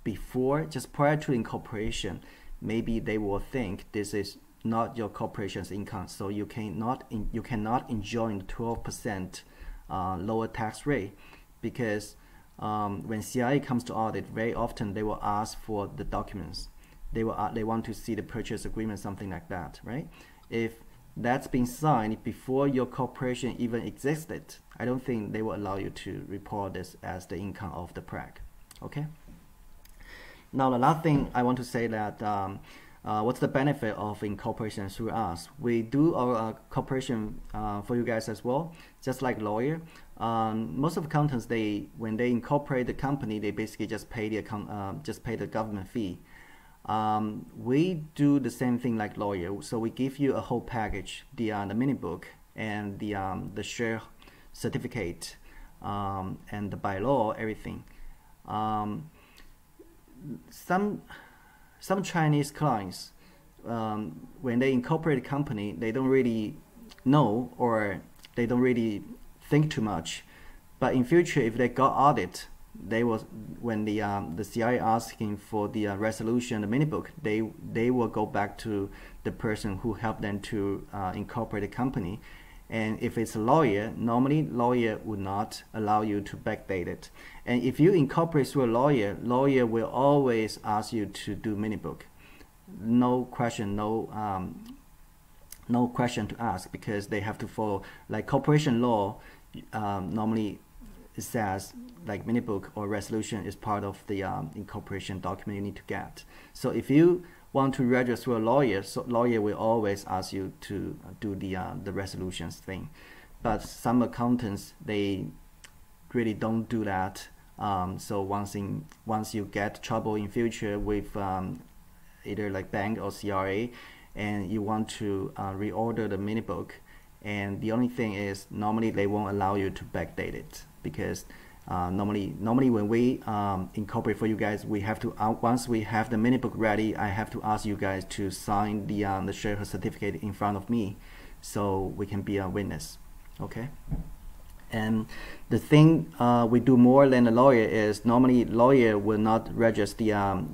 before, just prior to incorporation, maybe they will think this is not your corporation's income, so you cannot enjoy the 12% lower tax rate, because when CRA comes to audit, very often they will ask for the documents. They want to see the purchase agreement, something like that, right? If that's been signed before your corporation even existed, I don't think they will allow you to report this as the income of the Prac. Okay. Now the last thing I want to say that what's the benefit of incorporation through us? We do our corporation for you guys as well, just like lawyer. Most of accountants, when they incorporate the company, they basically just pay the government fee. We do the same thing like lawyer. So we give you a whole package, the mini book and the share certificate and the bylaw, everything. Some Chinese clients, when they incorporate a company, they don't really know, or they don't really think too much. But in future, if they got audit, they will, when the CRA asking for the resolution, the mini book, they will go back to the person who helped them to incorporate a company, And if it's a lawyer, normally lawyer would not allow you to backdate it. And if you incorporate through a lawyer, lawyer will always ask you to do mini book. No question, no question to ask, because they have to follow, like corporation law. Normally it says like mini book or resolution is part of the incorporation document you need to get. So if you want to register through a lawyer, so lawyer will always ask you to do the resolutions thing. But some accountants, they really don't do that. So once you get trouble in future with either like bank or CRA, and you want to reorder the mini book, and the only thing is normally they won't allow you to backdate it, because normally when we incorporate for you guys, we have to once we have the mini book ready, I have to ask you guys to sign the shareholder certificate in front of me, so we can be a witness. Okay. And the thing we do more than a lawyer is normally lawyer will not register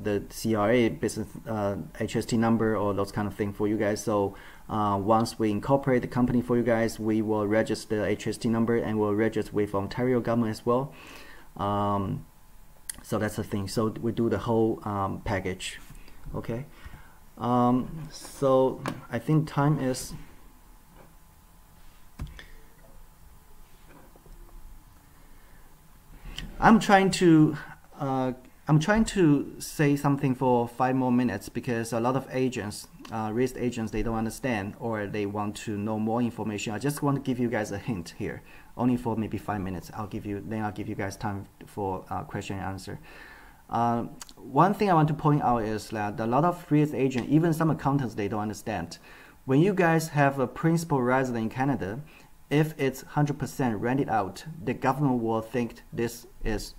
the CRA business HST number or those kind of things for you guys. So once we incorporate the company for you guys, we will register the HST number and we'll register with Ontario government as well. So that's the thing. So we do the whole package. Okay. So I think time is. I'm trying to say something for 5 more minutes, because a lot of agents, real estate agents, they don't understand or they want to know more information. I just want to give you guys a hint here, only for maybe 5 minutes. I'll give you guys time for question and answer. One thing I want to point out is that a lot of real estate agents, even some accountants, they don't understand. When you guys have a principal resident in Canada, if it's 100% rented out, the government will think this is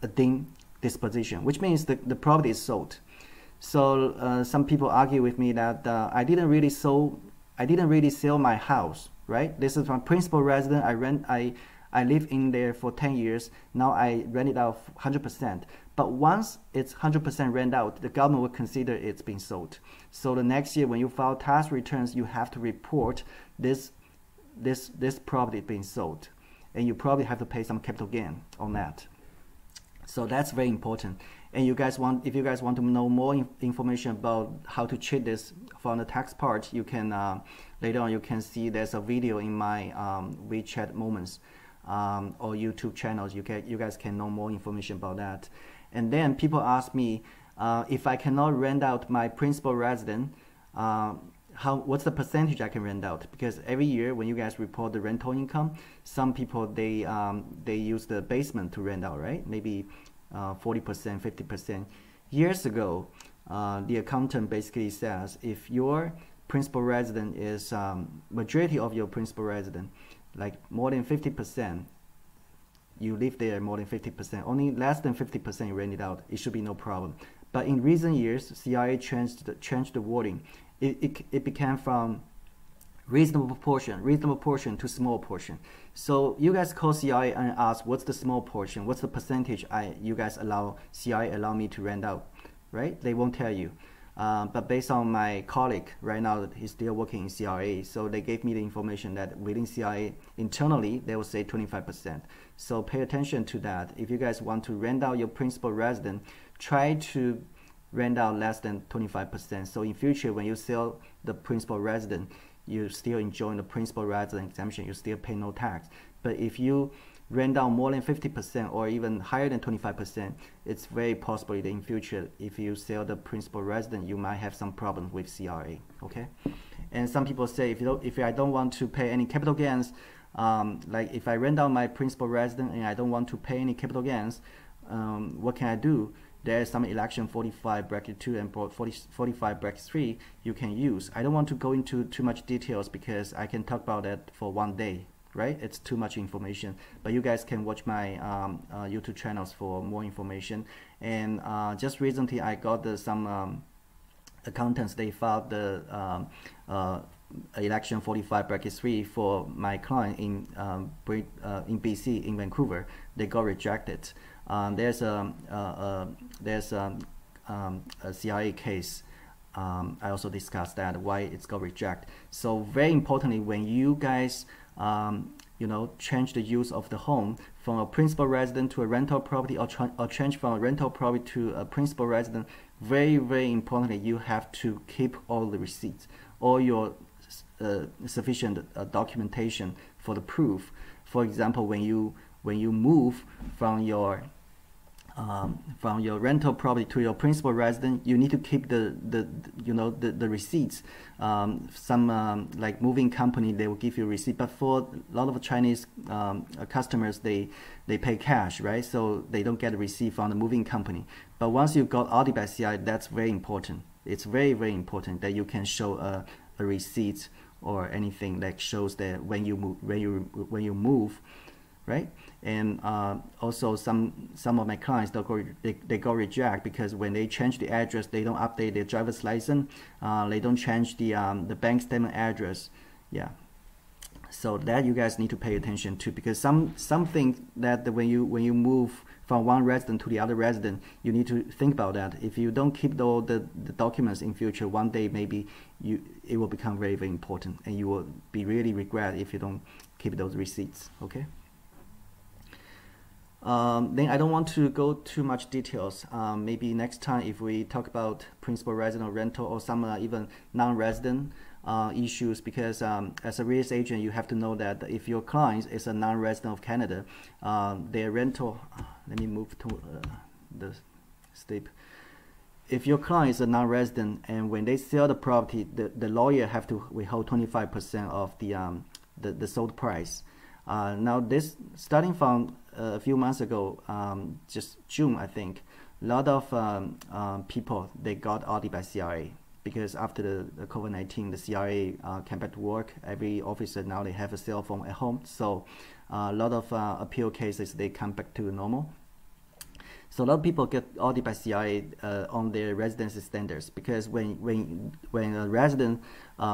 a ding disposition, which means the property is sold. So some people argue with me that I didn't really sell my house, right? This is my principal resident. I live in there for 10 years. Now I rent it out 100%. But once it's 100% rent out, the government will consider it's been sold. So the next year when you file tax returns, you have to report this property being sold, and you probably have to pay some capital gain on that. So that's very important. And if you guys want to know more information about how to treat this from the tax part, you can later on you can see there's a video in my WeChat Moments or YouTube channels. You guys can know more information about that. And then people ask me if I cannot rent out my principal resident, what's the percentage I can rent out? Because every year when you guys report the rental income, some people they use the basement to rent out, right? Maybe 40%, 50%. Years ago, the accountant basically says if your principal resident is majority of your principal resident, like more than 50%, you live there more than 50%. Only less than 50% you rent it out. It should be no problem. But in recent years, CRA changed the wording. It became from reasonable portion to small portion. So you guys call CRA and ask what's the small portion, what's the percentage you guys CRA allow me to rent out, right? They won't tell you. But based on my colleague right now, he's still working in CRA, so they gave me the information that within CRA internally they will say 25%. So pay attention to that. If you guys want to rent out your principal resident, try to rent out less than 25%. So in future, when you sell the principal resident, you still enjoy the principal resident exemption. You still pay no tax. But if you rent out more than 50% or even higher than 25%, it's very possible that in future, if you sell the principal resident, you might have some problems with CRA. Okay. And some people say if I don't want to pay any capital gains, like if I rent out my principal resident and I don't want to pay any capital gains, what can I do? There is some election 45 bracket 2 and 45 bracket 3 you can use. I don't want to go into too much details because I can talk about that for one day, right? It's too much information. But you guys can watch my YouTube channels for more information. And just recently I got some accountants, they filed the election 45 bracket 3 for my client in BC, in Vancouver. They got rejected. There's a CRA case I also discussed that why it's got rejected. So very importantly, when you guys change the use of the home from a principal residence to a rental property, or change from a rental property to a principal residence, very, very importantly, you have to keep all the receipts, all your sufficient documentation for the proof. For example, when you move from your rental property to your principal residence, you need to keep the receipts. Like moving company, they will give you a receipt, but for a lot of Chinese customers, they pay cash, right? So they don't get a receipt from the moving company. But once you got audited by CI, that's very important. It's very, very important that you can show a receipt or anything that shows that when you move, right? And also some of my clients, they got rejected because when they change the address, they don't update their driver's license, they don't change the bank statement address. Yeah, so that you guys need to pay attention to, because something that when you move from one resident to the other resident, you need to think about that. If you don't keep all the documents in future, one day maybe it will become very, very important, and you will be really regret if you don't keep those receipts. Okay. Then I don't want to go too much details. Maybe next time if we talk about principal resident rental or some even non-resident issues, because as a real estate agent, you have to know that if your client is a non-resident of Canada, their rental, let me move to the step. If your client is a non-resident and when they sell the property, the lawyer have to withhold 25% of the sold price. Now this, starting from a few months ago, just June, I think, a lot of people, they got audited by CRA, because after the COVID-19, the CRA came back to work. Every officer now, they have a cell phone at home. So a lot of appeal cases, they come back to normal. So a lot of people get audited by CRA on their residency standards, because when a resident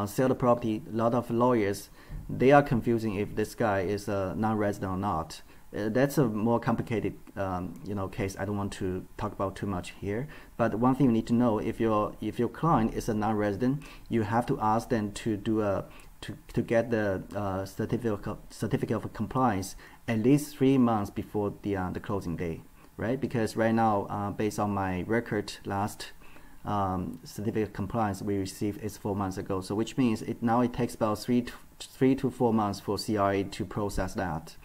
sell the property, a lot of lawyers, they are confusing if this guy is a non-resident or not. That's a more complicated case. I don't want to talk about too much here. But one thing you need to know, if your client is a non-resident, you have to ask them to do to get the certificate of compliance at least 3 months before the closing day. Right, because right now, based on my record, last certificate of compliance we received is 4 months ago. So which means it takes about 3 to 4 months for CRA to process that.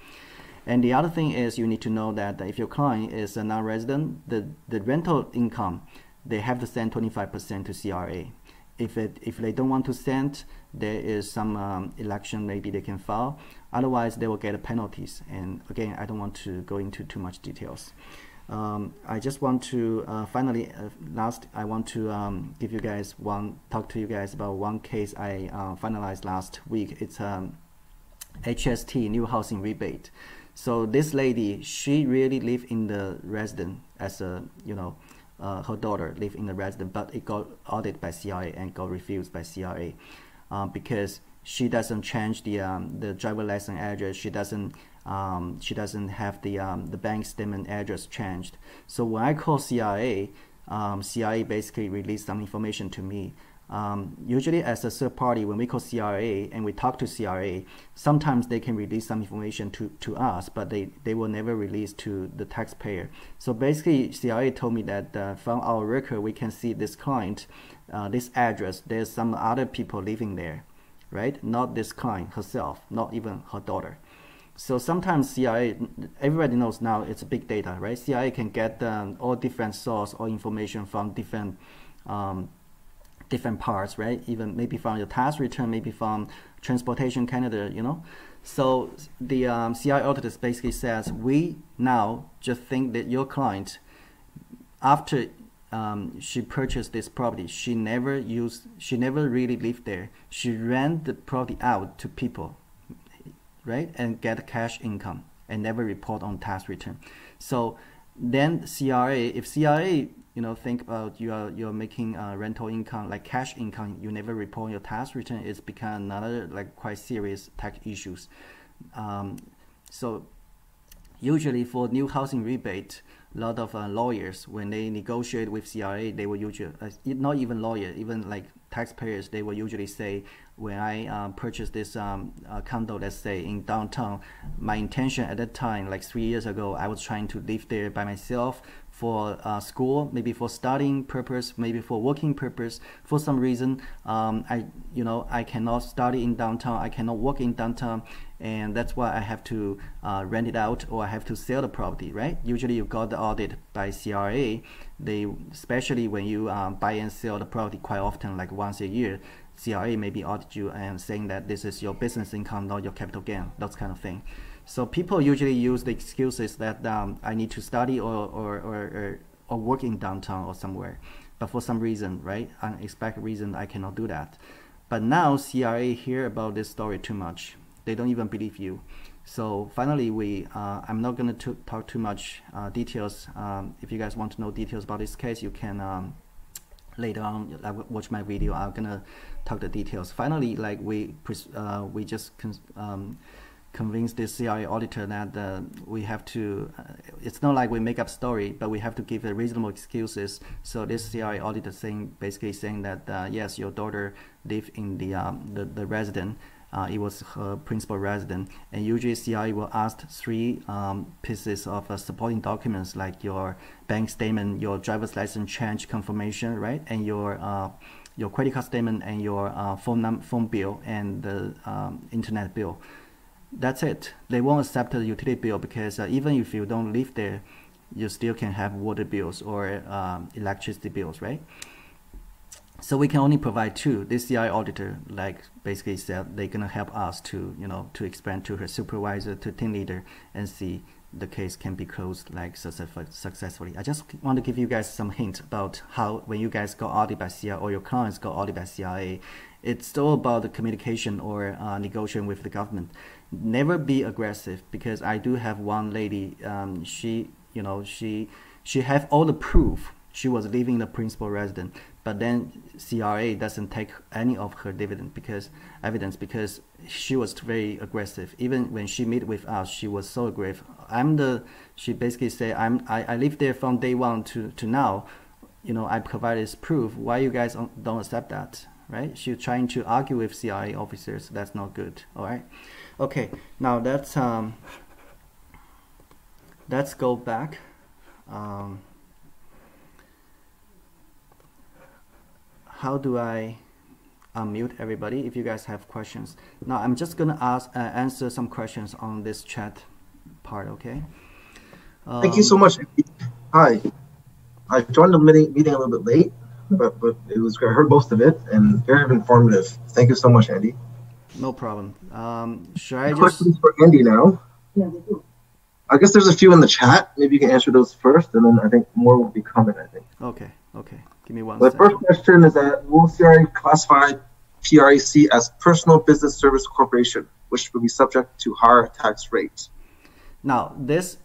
And the other thing is, you need to know that if your client is a non-resident, the rental income, they have to send 25% to CRA. If they don't want to send, there is some election maybe they can file. Otherwise, they will get penalties. And again, I don't want to go into too much details. I just want to finally, last, I want to talk to you guys about one case I finalized last week. It's HST, new housing rebate. So this lady, she really lived in the residence as a, her daughter lived in the residence, but it got audited by CRA and got refused by CRA because she doesn't change the driver license address. She doesn't have the bank statement address changed. So when I call CRA, CRA basically released some information to me. Usually as a third party, when we call CRA and we talk to CRA, sometimes they can release some information to us, but they will never release to the taxpayer. So basically CRA told me that from our record, we can see this client, this address, there's some other people living there, right? Not this client herself, not even her daughter. So sometimes CRA, everybody knows now it's big data, right? CRA can get all different source or information from different parts, right? Even maybe from your tax return, maybe from Transportation Canada, So the CRA auditors basically says, we now just think that your client, after she purchased this property, she never really lived there. She rent the property out to people, right? And get cash income and never report on tax return. So then CRA, if CRA think about you're making rental income, like cash income, you never report your tax return, it's become another quite serious tax issues. So usually for new housing rebate, a lot of lawyers, when they negotiate with CRA, they will usually, not even lawyers, even like taxpayers, they will usually say, when I purchased this condo, let's say in downtown, my intention at that time, like 3 years ago, I was trying to live there by myself for school, maybe for studying purpose, maybe for working purpose. For some reason, I cannot study in downtown, I cannot work in downtown, and that's why I have to rent it out, or I have to sell the property, right? Usually you got the audit by CRA. They, especially when you buy and sell the property quite often, like once a year, CRA maybe audit you and saying that this is your business income, not your capital gain, that kind of thing. So people usually use the excuses that I need to study or work in downtown or somewhere, but for some reason, right, unexpected reason, I cannot do that. But now CRA hear about this story too much. They don't even believe you. So finally, I'm not going to talk too much details. If you guys want to know details about this case, you can later on watch my video. I'm gonna talk the details. Finally, like we just convinced this CRA auditor that we have to. It's not like we make up story, but we have to give a reasonable excuses. So this CRA auditor basically saying that yes, your daughter lived in the resident. It was her principal resident, and usually CRA will ask 3 pieces of supporting documents, like your bank statement, your driver's license change confirmation, right, and your credit card statement, and your phone bill, and the internet bill. That's it. They won't accept the utility bill because even if you don't live there, you still can have water bills or electricity bills, right? So we can only provide 2. This CRA auditor, like, basically said they're gonna help us to, to explain to her supervisor, to team leader, and see the case can be closed like successfully. I just want to give you guys some hint about how when you guys got audited by CRA or your clients got audited by CRA, it's all about the communication or negotiation with the government. Never be aggressive, because I do have one lady. She have all the proof she was living the principal resident, but then CRA doesn't take any of her evidence because she was very aggressive. Even when she met with us, she was so aggressive. She basically said, I live there from day 1 to now. I provide this proof. Why you guys don't accept that, right? She's trying to argue with CRA officers. That's not good. All right. Okay. Now let's go back. How do I unmute everybody if you guys have questions? Now I'm just gonna answer some questions on this chat part, okay? Thank you so much. Hi, I joined the meeting a little bit late, but it was I heard most of it and very informative. Thank you so much, Andy. No problem. Should I just... Questions for Andy now? Yeah, they do. I guess there's a few in the chat. Maybe you can answer those first, and then I think more will be coming, I think. Okay. Give me one The second. first question is that will CRA classify PREC as personal business service corporation, which will be subject to higher tax rates? Now, this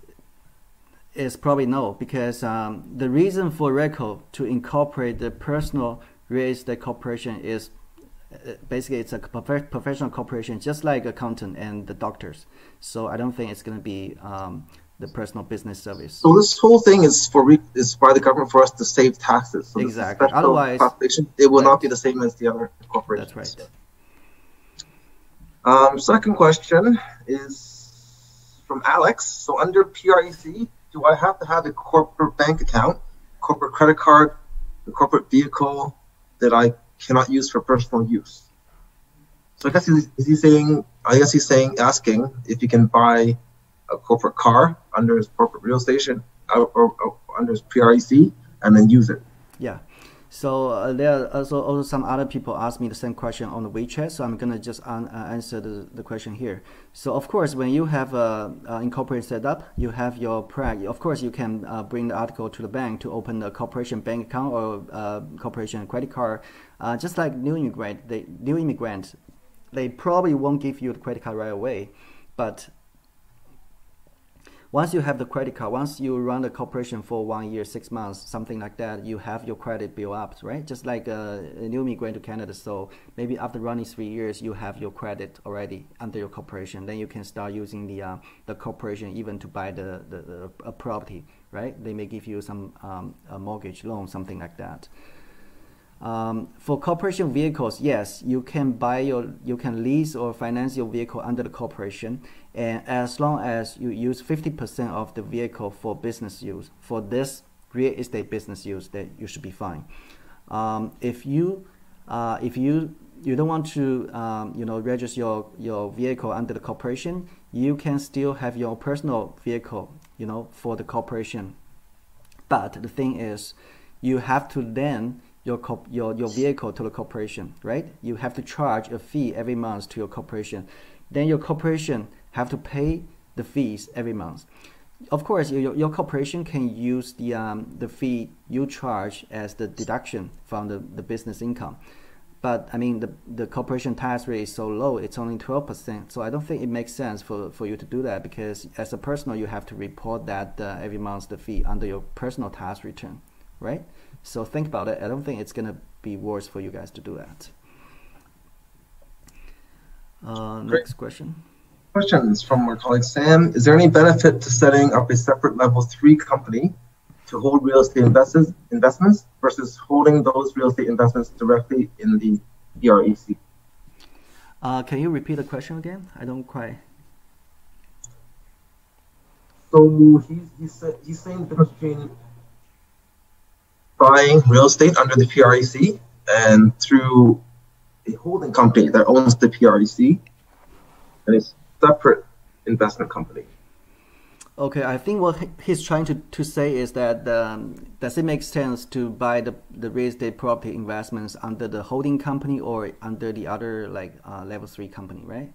is probably no, because the reason for RECO to incorporate the personal real estate corporation is basically it's a professional corporation, just like accountant and the doctors. So I don't think it's going to be the personal business service. So this whole thing is by the government for us to save taxes. So exactly. Otherwise, it will not be the same as the other corporations. That's right. Second question is from Alex. So under PREC, do I have to have a corporate bank account, corporate credit card, a corporate vehicle that I cannot use for personal use? So I guess he's asking if you can buy a corporate car under his corporate real estate or under his PREC and then use it. Yeah. So there are also some other people ask me the same question on the WeChat, so I'm gonna just answer the question here. So of course, when you have incorporated set up, you have your Prac. Of course, you can bring the article to the bank to open a corporation bank account or corporation credit card. Just like new immigrant, they probably won't give you the credit card right away, but once you have the credit card, once you run the corporation for 1 year, 6 months, something like that, you have your credit built up, right? Just like a new immigrant to Canada. So maybe after running 3 years, you have your credit already under your corporation. Then you can start using the corporation even to buy a property, right? They may give you some a mortgage loan, something like that. For corporation vehicles, yes, you can lease or finance your vehicle under the corporation, and as long as you use 50% of the vehicle for business use, for this real estate business use, that you should be fine. If you don't want to register your vehicle under the corporation, you can still have your personal vehicle for the corporation. But the thing is, you have to lend your vehicle to the corporation, right? You have to charge a fee every month to your corporation. Then your corporation have to pay the fees every month. Of course, your corporation can use the fee you charge as the deduction from the business income. But I mean, the corporation tax rate is so low, it's only 12%. So I don't think it makes sense for you to do that, because as a personal, you have to report that every month, the fee under your personal tax return, right? So think about it. I don't think it's going to be worse for you guys to do that. Next question. Questions from our colleague Sam. Is there any benefit to setting up a separate level 3 company to hold real estate investments versus holding those real estate investments directly in the PREC? Can you repeat the question again? I don't quite. So he's saying the difference between buying real estate under the PREC and through a holding company that owns the PREC and a separate investment company. Okay, I think what he's trying to say is that does it make sense to buy the real estate property investments under the holding company or under the other level 3 company, right?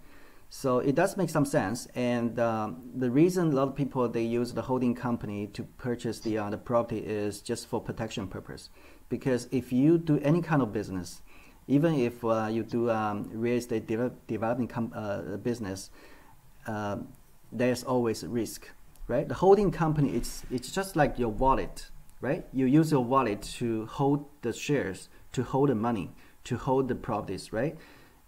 So it does make some sense, and the reason a lot of people they use the holding company to purchase the property is just for protection purpose. Because if you do any kind of business, even if you do real estate development business, there's always a risk, right? The holding company, it's just like your wallet, right? You use your wallet to hold the shares, to hold the money, to hold the properties, right?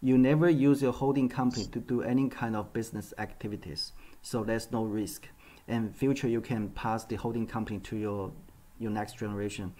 You never use your holding company to do any kind of business activities, so there's no risk. And in future, you can pass the holding company to your next generation.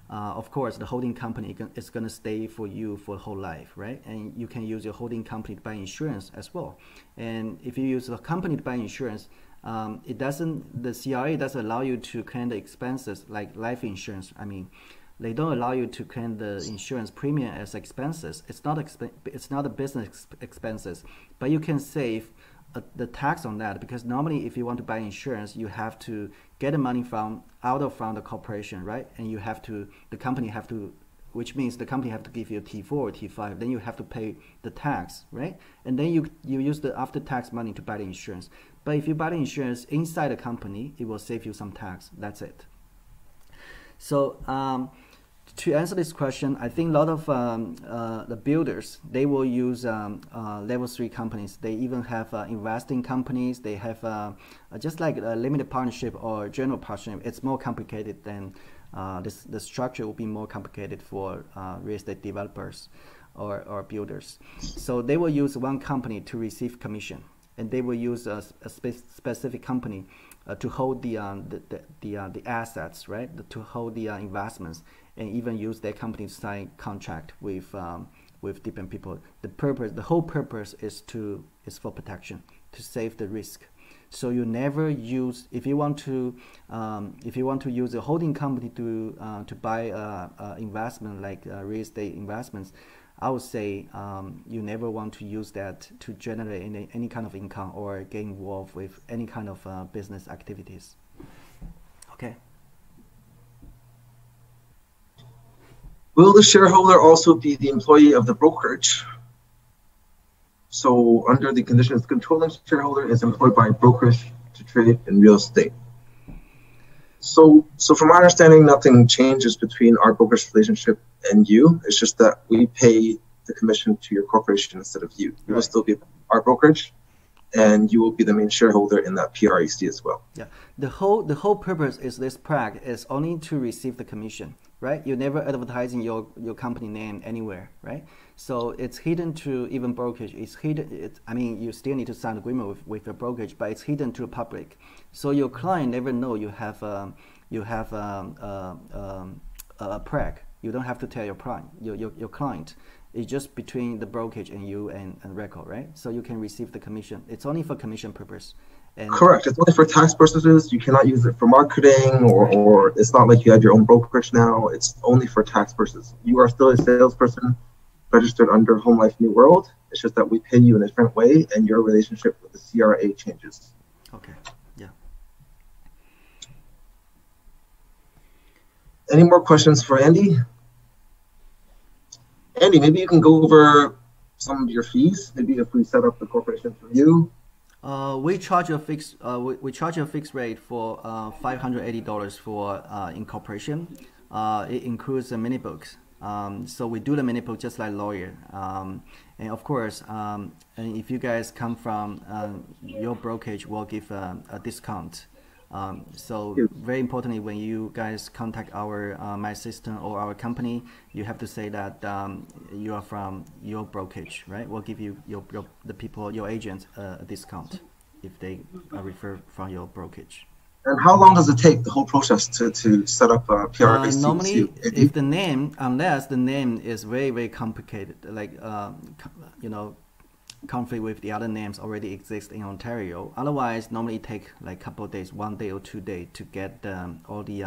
Of course, the holding company is going to stay for you for the whole life, right? And you can use your holding company to buy insurance as well. And if you use the company to buy insurance, the CRA doesn't allow you to claim the expenses like life insurance. I mean, they don't allow you to claim the insurance premium as expenses. It's not a business expenses, but you can save the tax on that, because normally if you want to buy insurance, you have to get the money from the corporation, right? And the company have to, which means the company have to give you a T4 or T5. Then you have to pay the tax, right? And then you use the after-tax money to buy the insurance. But if you buy the insurance inside the company, it will save you some tax. That's it. So to answer this question, I think a lot of the builders, they will use level 3 companies. They even have investing companies. They have just like a limited partnership or general partnership. It's more complicated than the structure will be more complicated for real estate developers or builders. So they will use one company to receive commission, and they will use a specific company to hold the assets, right? To hold the investments, and even use their company to sign contract with different people. The whole purpose is for protection, to save the risk. So you never use, if you want to use a holding company to buy investment like real estate investments, I would say you never want to use that to generate any kind of income or get involved with any kind of business activities. Okay. Will the shareholder also be the employee of the brokerage? So under the conditions, the controlling shareholder is employed by a brokerage to trade in real estate. So from my understanding, nothing changes between our brokerage relationship and you. It's just that we pay the commission to your corporation instead of you. You will still be our brokerage. and you will be the main shareholder in that PREC as well. Yeah, the whole purpose is this Prac is only to receive the commission, right? You're never advertising your company name anywhere, right? So it's hidden to even brokerage. It's hidden. I mean, you still need to sign agreement with your brokerage, but it's hidden to the public. So your client never know you have a Prac. You don't have to tell your client. It's just between the brokerage and you and RECO, right? So you can receive the commission. It's only for commission purpose. And correct. It's only for tax purposes. You cannot use it for marketing, or it's not like you have your own brokerage now. It's only for tax purposes. You are still a salesperson registered under Home Life New World. It's just that we pay you in a different way, and your relationship with the CRA changes. Okay. Yeah. Any more questions for Andy? Andy, maybe you can go over some of your fees. Maybe if we set up the corporation for you. We charge a fixed rate for $580 for incorporation. It includes the mini books. So we do the mini book just like lawyer. And of course, and if you guys come from your brokerage, we'll give a discount. So very importantly, when you guys contact my assistant or our company, you have to say that you are from your brokerage, right? We'll give you your agent a discount if they refer from your brokerage. And how long does it take, the whole process, to set up a PREC? Normally, if the name, unless the name is very, very complicated, like conflict with the other names already exist in Ontario. Otherwise, normally it take like a couple of days, 1 day or 2 days to get all the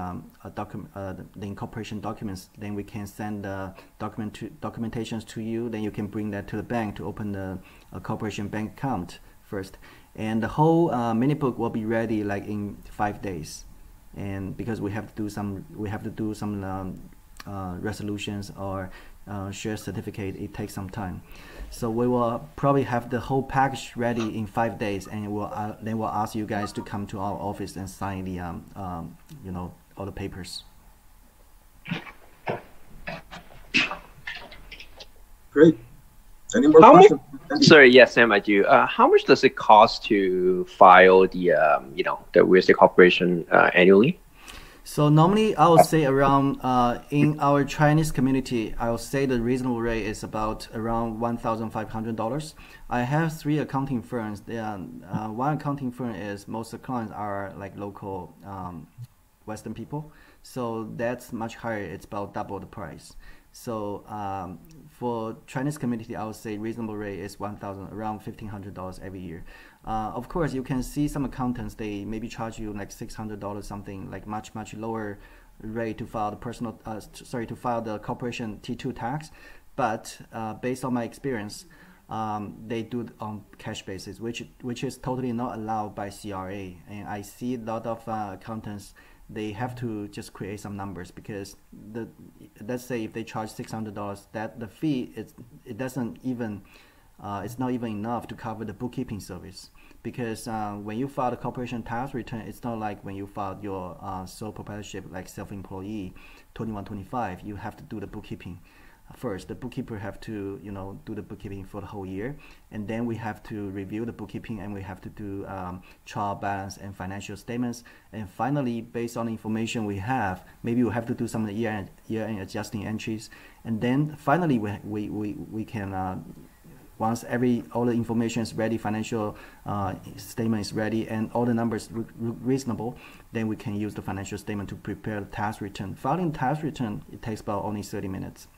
incorporation documents. Then we can send the documentations to you. Then you can bring that to the bank to open the corporation bank account first. And the whole mini book will be ready like in 5 days. And because we have to do some resolutions or share certificate, it takes some time. So we will probably have the whole package ready in 5 days, and then we'll ask you guys to come to our office and sign the all the papers. Great. Any more questions? Sorry, yes, Sam, I do. How much does it cost to file the the real estate corporation annually? So normally I would say around in our Chinese community, I would say the reasonable rate is about around $1,500. I have 3 accounting firms. One accounting firm is most of the clients are like local Western people, so that's much higher. It's about double the price. So for Chinese community, I would say reasonable rate is around $1,500 every year. Of course, you can see some accountants, they maybe charge you like $600, something like much lower rate to file the to file the corporation T2 tax. But based on my experience, they do it on cash basis, which is totally not allowed by CRA. And I see a lot of accountants, they have to just create some numbers, because let's say if they charge $600, that the fee it doesn't even it's not even enough to cover the bookkeeping service, because when you file the corporation tax return, it's not like when you file your sole proprietorship like self-employee 2125, you have to do the bookkeeping first. The bookkeeper have to do the bookkeeping for the whole year, and then we have to review the bookkeeping, and we have to do trial balance and financial statements, and finally, based on the information we have, maybe we have to do some of the year-end adjusting entries, and then finally we can once all the information is ready, financial statement is ready, and all the numbers look reasonable, then we can use the financial statement to prepare the tax return. Filing the tax return, it takes about only 30 minutes.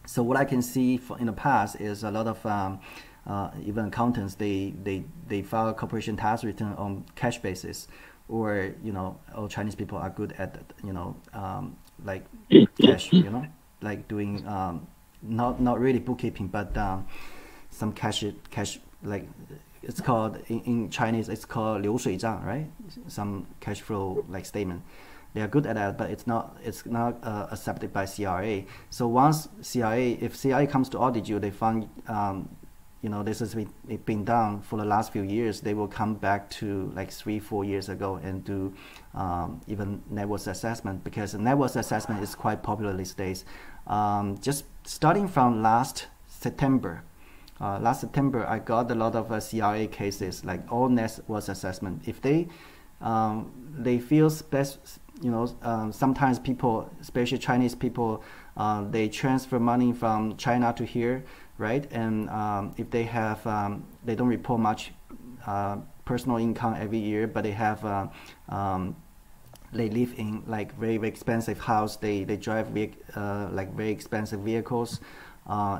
So what I can see in the past is a lot of even accountants, they file a corporation tax return on cash basis, or all Chinese people are good at like cash, like doing not really bookkeeping, but some cash, like it's called in Chinese, it's called 流水账, right? Some cash flow like statement. They are good at that, but it's not accepted by CRA. So once if CRA comes to audit you, they find this has been done for the last few years, they will come back to like 3-4 years ago and do even net worth assessment, because the net worth assessment is quite popular these days. Just starting from last September, last September, I got a lot of CRA cases, like all net worth assessment. If they feel sometimes people, especially Chinese people, they transfer money from China to here, right? And if they have, they don't report much personal income every year, but they have, they live in like very, very expensive house. They drive like very expensive vehicles.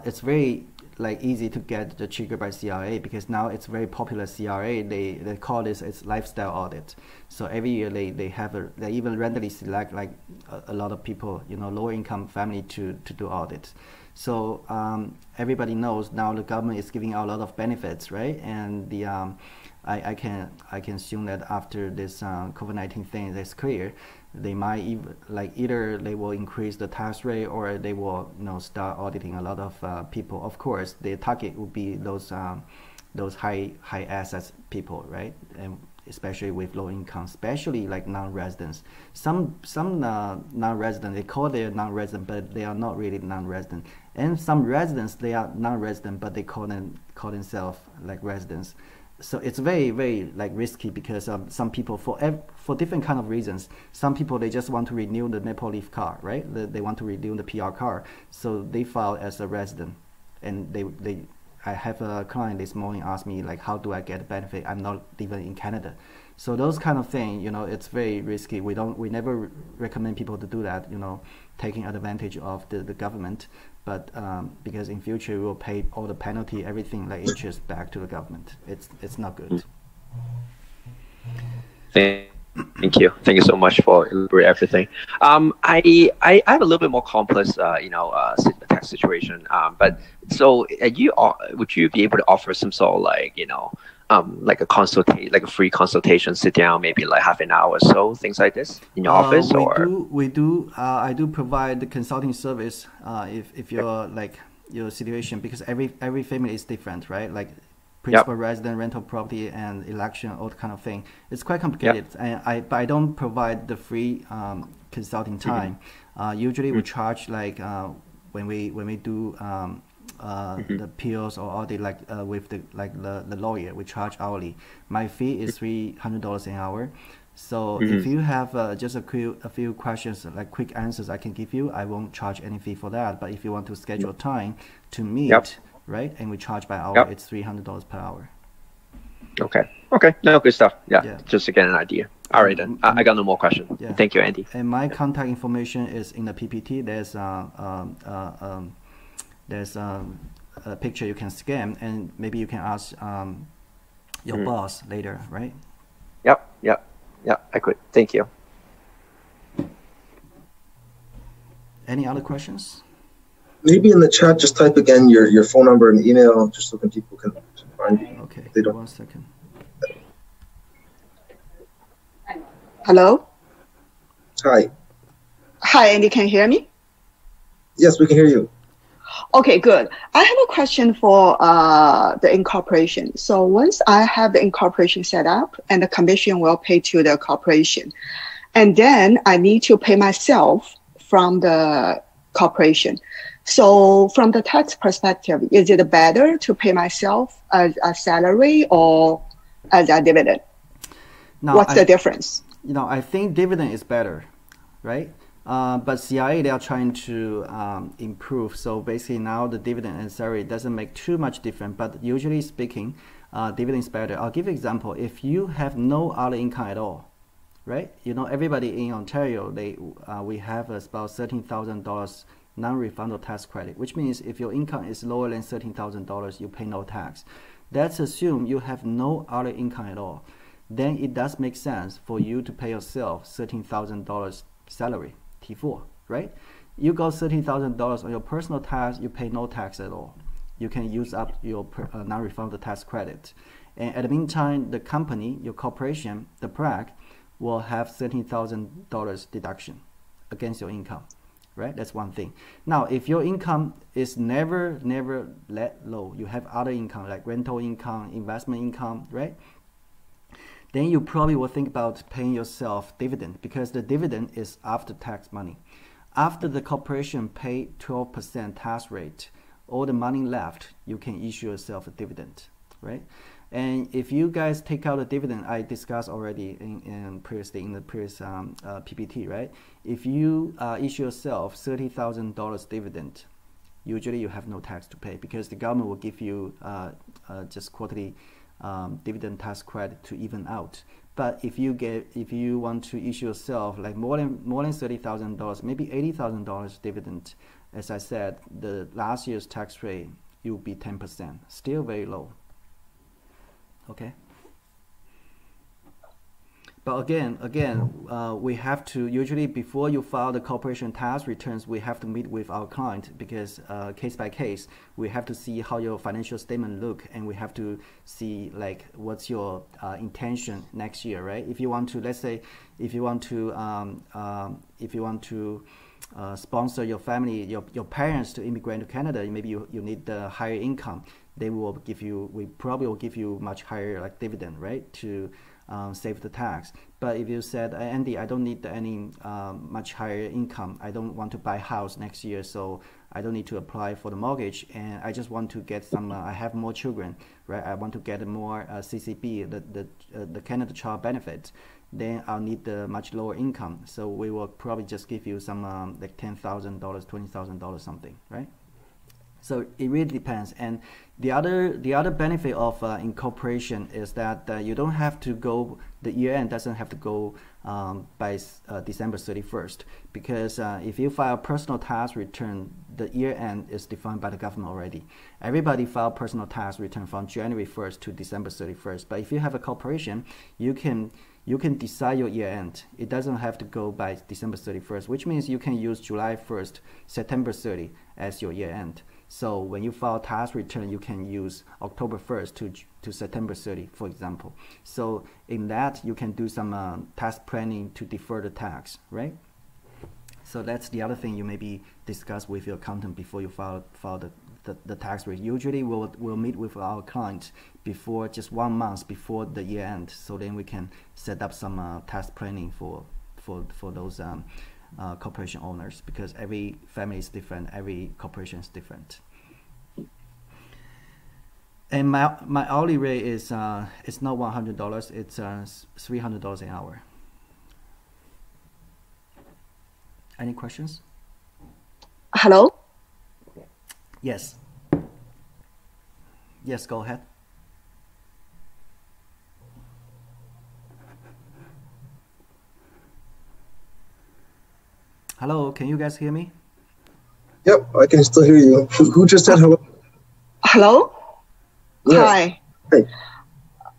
It's very like easy to get the trigger by CRA, because now it's very popular. CRA, they call this it's lifestyle audit. So every year they even randomly select like a lot of people, lower income family to do audits. So everybody knows now the government is giving out a lot of benefits, right? And the I can assume that after this COVID-19 thing is clear, they might either they will increase the tax rate, or they will start auditing a lot of people. Of course, the target would be those high assets people, right? And especially with low income, especially like non-residents. Some non-resident, they call their non-resident, but they are not really non-resident. And some residents, they are non-resident, but they call themselves like residents. So it's very, very like risky, because some people, for different kind of reasons, some people, they just want to renew the Maple Leaf card, right? They want to renew the PR card, so they file as a resident. And I have a client this morning asked me like, how do I get a benefit? I'm not even in Canada. So those kind of things, it's very risky. We never recommend people to do that, taking advantage of the government. But because in future we will pay all the penalty, everything like interest back to the government. It's not good. Thank you so much for elaborating everything. I have a little bit more complex tax situation. But so would you be able to offer some sort of like a free consultation, sit down maybe like half an hour or so, things like this in your office? I do provide the consulting service if you're like your situation, because every family is different, right? Like principal resident, rental property, and election, all kind of thing. It's quite complicated. But I don't provide the free consulting time. Usually we charge like when we do the appeals or audit, like with the lawyer, we charge hourly. My fee is $300 an hour. So if you have just a few questions, like quick answers I can give you, I won't charge any fee for that. But if you want to schedule time to meet, right, and we charge by hour, it's $300 per hour. Okay, no, good stuff. Just to get an idea. All right, then. I got no more questions. Thank you, Andy. And my contact information is in the PPT. There's a picture you can scan, and maybe you can ask your boss later, right? Yep, I could. Thank you. Any other questions? Maybe in the chat, just type again your phone number and email, just so people can find you. Okay, they don't. 1 second. Hello? Hi. Hi, Andy, can you hear me? Yes, we can hear you. Okay, good. I have a question for the incorporation. So once I have the incorporation set up, and the commission will pay to the corporation, and then I need to pay myself from the corporation. So from the tax perspective, is it better to pay myself as a salary or as a dividend? What's the difference? I think dividend is better, right? But CRA, they are trying to improve. So basically now the dividend and salary doesn't make too much difference, but usually speaking, dividend is better. I'll give you an example. If you have no other income at all, right? Everybody in Ontario, we have about $13,000 non-refundable tax credit, which means if your income is lower than $13,000, you pay no tax. Let's assume you have no other income at all. Then it does make sense for you to pay yourself $13,000 salary, T4, right? You got $13,000 on your personal tax, you pay no tax at all. You can use up your non-refundable tax credit. And at the meantime, the company, your corporation, the Prac, will have $13,000 deduction against your income, right? That's one thing. Now, if your income is never that low, you have other income like rental income, investment income, right? Then you probably will think about paying yourself dividend, because the dividend is after tax money. After the corporation pay 12% tax rate all the money left, you can issue yourself a dividend, right? And if you guys take out a dividend, I discussed already previously in the previous PPT, right? If you issue yourself $30,000 dividend, usually you have no tax to pay because the government will give you just quarterly dividend tax credit to even out. But if you want to issue yourself like more than $30,000, maybe $80,000 dividend, as I said, the last year's tax rate it will be 10%, still very low. Okay. But again, we have to usually before you file the corporation tax returns, we have to meet with our client because case by case, we have to see how your financial statement look, and we have to see like what's your intention next year, right? If you want to, let's say, if you want to sponsor your family, your parents to immigrate to Canada, maybe you need the higher income. They will give you, we probably will give you much higher like dividend, right, to save the tax. But if you said, Andy, I don't need any much higher income, I don't want to buy a house next year, so I don't need to apply for the mortgage, and I just want to get some, I have more children, right, I want to get more CCB, the Canada Child Benefit, then I'll need the much lower income. So we will probably just give you some like $10,000, $20,000 something, right? So it really depends. And the other benefit of incorporation is that you don't have to go, the year end doesn't have to go by December 31st, because if you file a personal tax return, the year end is defined by the government already. Everybody file personal tax return from January 1st to December 31st. But if you have a corporation, you can decide your year end. It doesn't have to go by December 31st, which means you can use July 1st, September 30 as your year end. So when you file tax return, you can use October 1st to September 30, for example. So in that, you can do some tax planning to defer the tax, right? So that's the other thing you maybe discuss with your accountant before you file the tax rate. Usually we'll meet with our client before, just 1 month before the year end, so then we can set up some tax planning for those corporation owners, because every family is different, every corporation is different. And my hourly rate is it's not $100, it's $300 an hour. Any questions? Hello? Yes. Yes, go ahead. Hello, can you guys hear me? Yep, I can still hear you. Who just said hello? Hello? Yeah. Hi. Hey.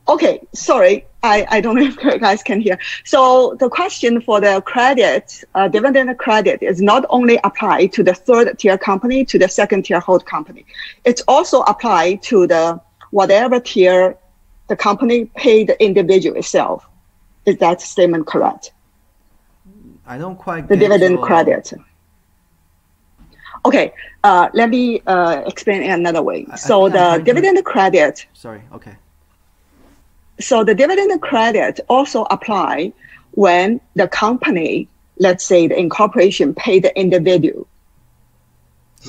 Okay, sorry. I don't know if you guys can hear. So the question for the credit, dividend credit, is not only applied to the third tier company, to the second tier hold company. It's also applied to the whatever tier the company paid the individual itself. Is that statement correct? I don't quite the get dividend your... credit. Okay, let me explain it another way. So the dividend credit. Sorry, okay. So the dividend credit also apply when the company, let's say the incorporation, pay the individual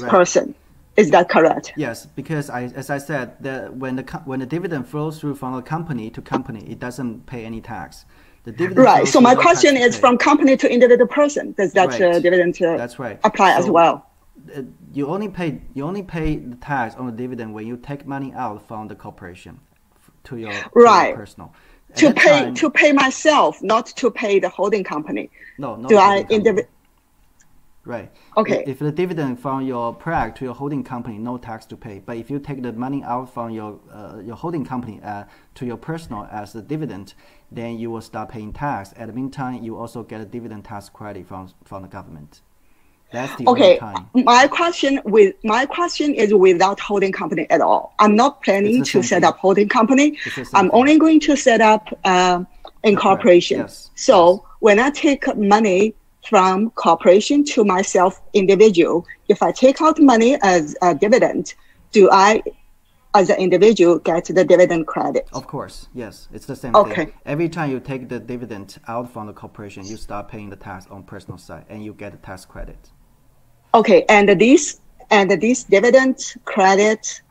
person. Is that correct? Yes, because as I said, when the dividend flows through from a company to company, it doesn't pay any tax. The dividend right. So my question is from company to individual person. Does that dividend apply as well? You only pay the tax on the dividend when you take money out from the corporation to your personal. To pay myself, not to pay the holding company. No, do I Right. Okay. If the dividend from your Prac to your holding company, no tax to pay. But if you take the money out from your holding company to your personal as a dividend, then you will start paying tax. At the meantime, you also get a dividend tax credit from the government. That's the only time. My question is without holding company at all. I'm not planning to set up holding company. I'm only going to set up incorporation. Yes. So when I take money from corporation to myself individual, if I take out money as a dividend, do I, as an individual, get the dividend credit? Of course, yes. It's the same thing. Every time you take the dividend out from the corporation, you start paying the tax on personal side and you get a tax credit. Okay, and this And this dividend credit,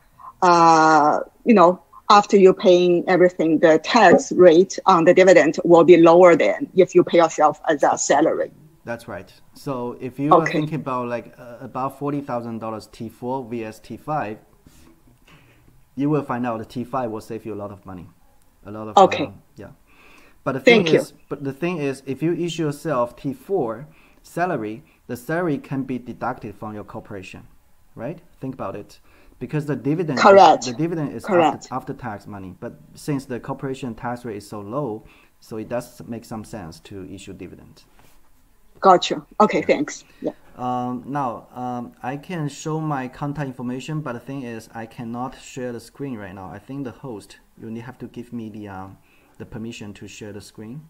after you paying everything, the tax rate on the dividend will be lower than if you pay yourself as a salary. That's right. So if you are thinking about like about $40,000 T4 vs T5, you will find out the T5 will save you a lot of money, a lot of yeah. But the thing is, if you issue yourself T4 salary, the salary can be deducted from your corporation, right? Think about it, because the dividend is after tax money. But since the corporation tax rate is so low, so it does make some sense to issue dividend. Gotcha. Okay, thanks. Yeah. Now, I can show my contact information, but the thing is, I cannot share the screen right now. I think the host, you only have to give me the permission to share the screen.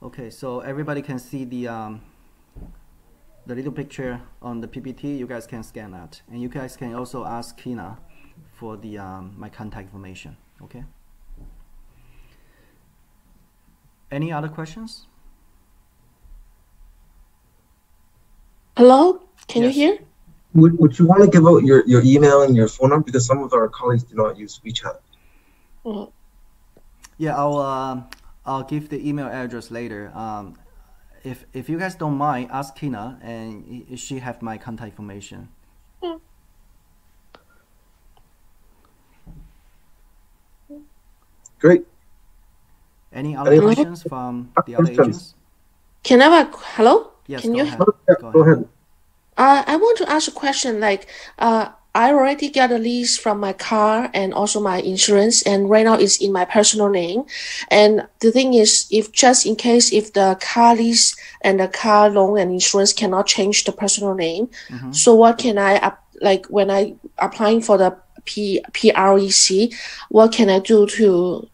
Okay, so everybody can see the little picture on the PPT. You guys can scan that, and you guys can also ask Kina for the my contact information. Okay. Any other questions? Hello, can you hear? Would you want to give out your email and your phone number, because some of our colleagues do not use WeChat? Yeah, I'll give the email address later. If you guys don't mind, ask Tina, and she have my contact information. Great. Any other questions from the other agents? Can I have a hello? Yes, can go you? ahead. Go ahead. I want to ask a question. Like, I already got a lease from my car and also my insurance, and right now it's in my personal name. And the thing is, if just in case if the car lease and the car loan and insurance cannot change the personal name, so what can I like when I applying for the PREC? What can I do to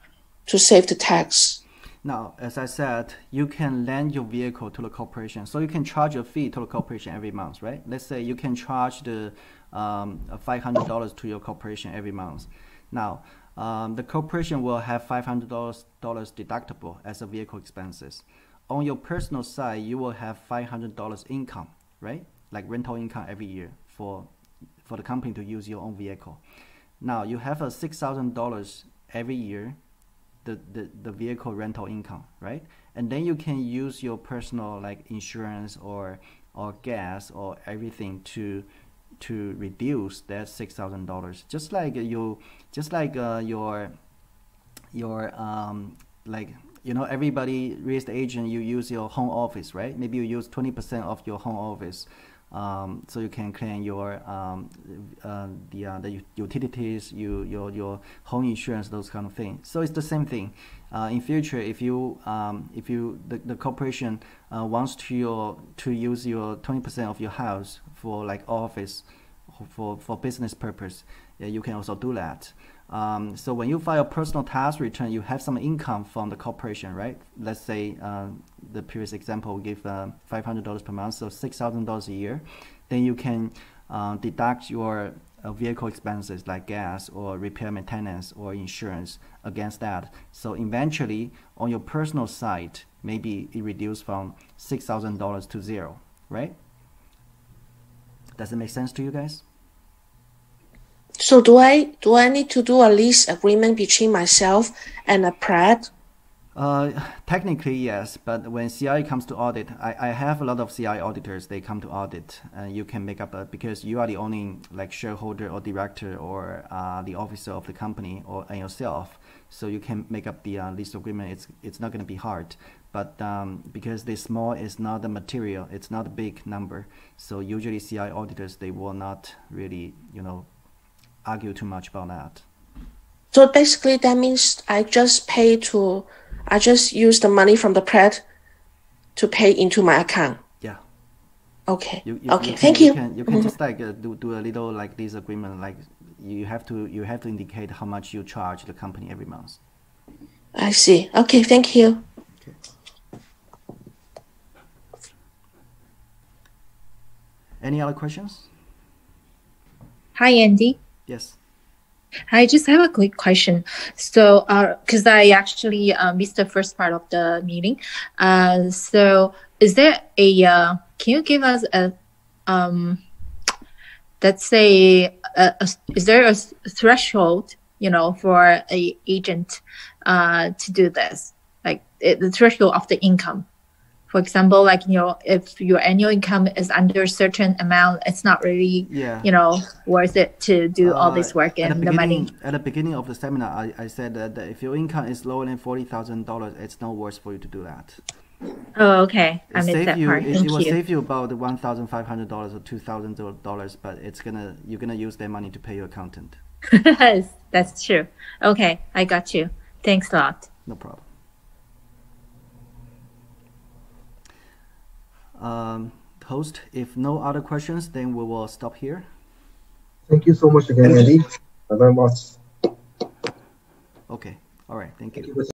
save the tax? Now, as I said, you can lend your vehicle to the corporation, so you can charge a fee to the corporation every month, right? Let's say you can charge the $500 to your corporation every month. Now, the corporation will have $500 deductible as a vehicle expenses. On your personal side, you will have $500 income, right? Like rental income every year for the company to use your own vehicle. Now, you have a $6,000 every year, the vehicle rental income, right? And then you can use your personal like insurance or gas or everything to reduce that $6,000. Just like your like, you know, everybody real estate agent, you use your home office, right? Maybe you use 20% of your home office, so you can claim your the utilities, your home insurance, those kind of things. So it's the same thing. In future, if the corporation wants to use your 20% of your house for like office, for business purpose, you can also do that. So when you file a personal tax return, you have some income from the corporation, right? Let's say the previous example, we give $500 per month, so $6,000 a year. Then you can deduct your vehicle expenses like gas or repair maintenance or insurance against that. So eventually, on your personal side, maybe it reduced from $6,000 to zero, right? Does it make sense to you guys? So do I need to do a lease agreement between myself and a Prac? Technically, yes, but when CI comes to audit, I have a lot of CI auditors, they come to audit, and you can make up because you are the only like shareholder or director or the officer of the company and yourself, so you can make up the lease agreement. It's not going to be hard, but because the small is not the material, it's not a big number, so usually CI auditors, they will not really, you know, argue too much about that. So basically that means I just use the money from the Prac to pay into my account. Yeah. Okay. Okay. Thank you. You can just like do a little like this agreement. Like you have to indicate how much you charge the company every month. I see. Okay. Thank you. Okay. Any other questions? Hi, Andy. Yes. I just have a quick question. So, because I actually missed the first part of the meeting. So, is there a? Can you give us a? Let's say, is there a threshold, for a agent to do this? Like the threshold of the income. For example, like, if your annual income is under a certain amount, it's not really, worth it to do all this work and the money. At the beginning of the seminar, I said that if your income is lower than $40,000, it's not worth for you to do that. Oh, okay. I missed that part. It will save you about $1,500 or $2,000, but you're gonna use that money to pay your accountant. That's true. Okay, I got you. Thanks a lot. No problem. Host, if no other questions, then we will stop here. Thank you so much again, Andy. Very much. Okay. All right. Thank you.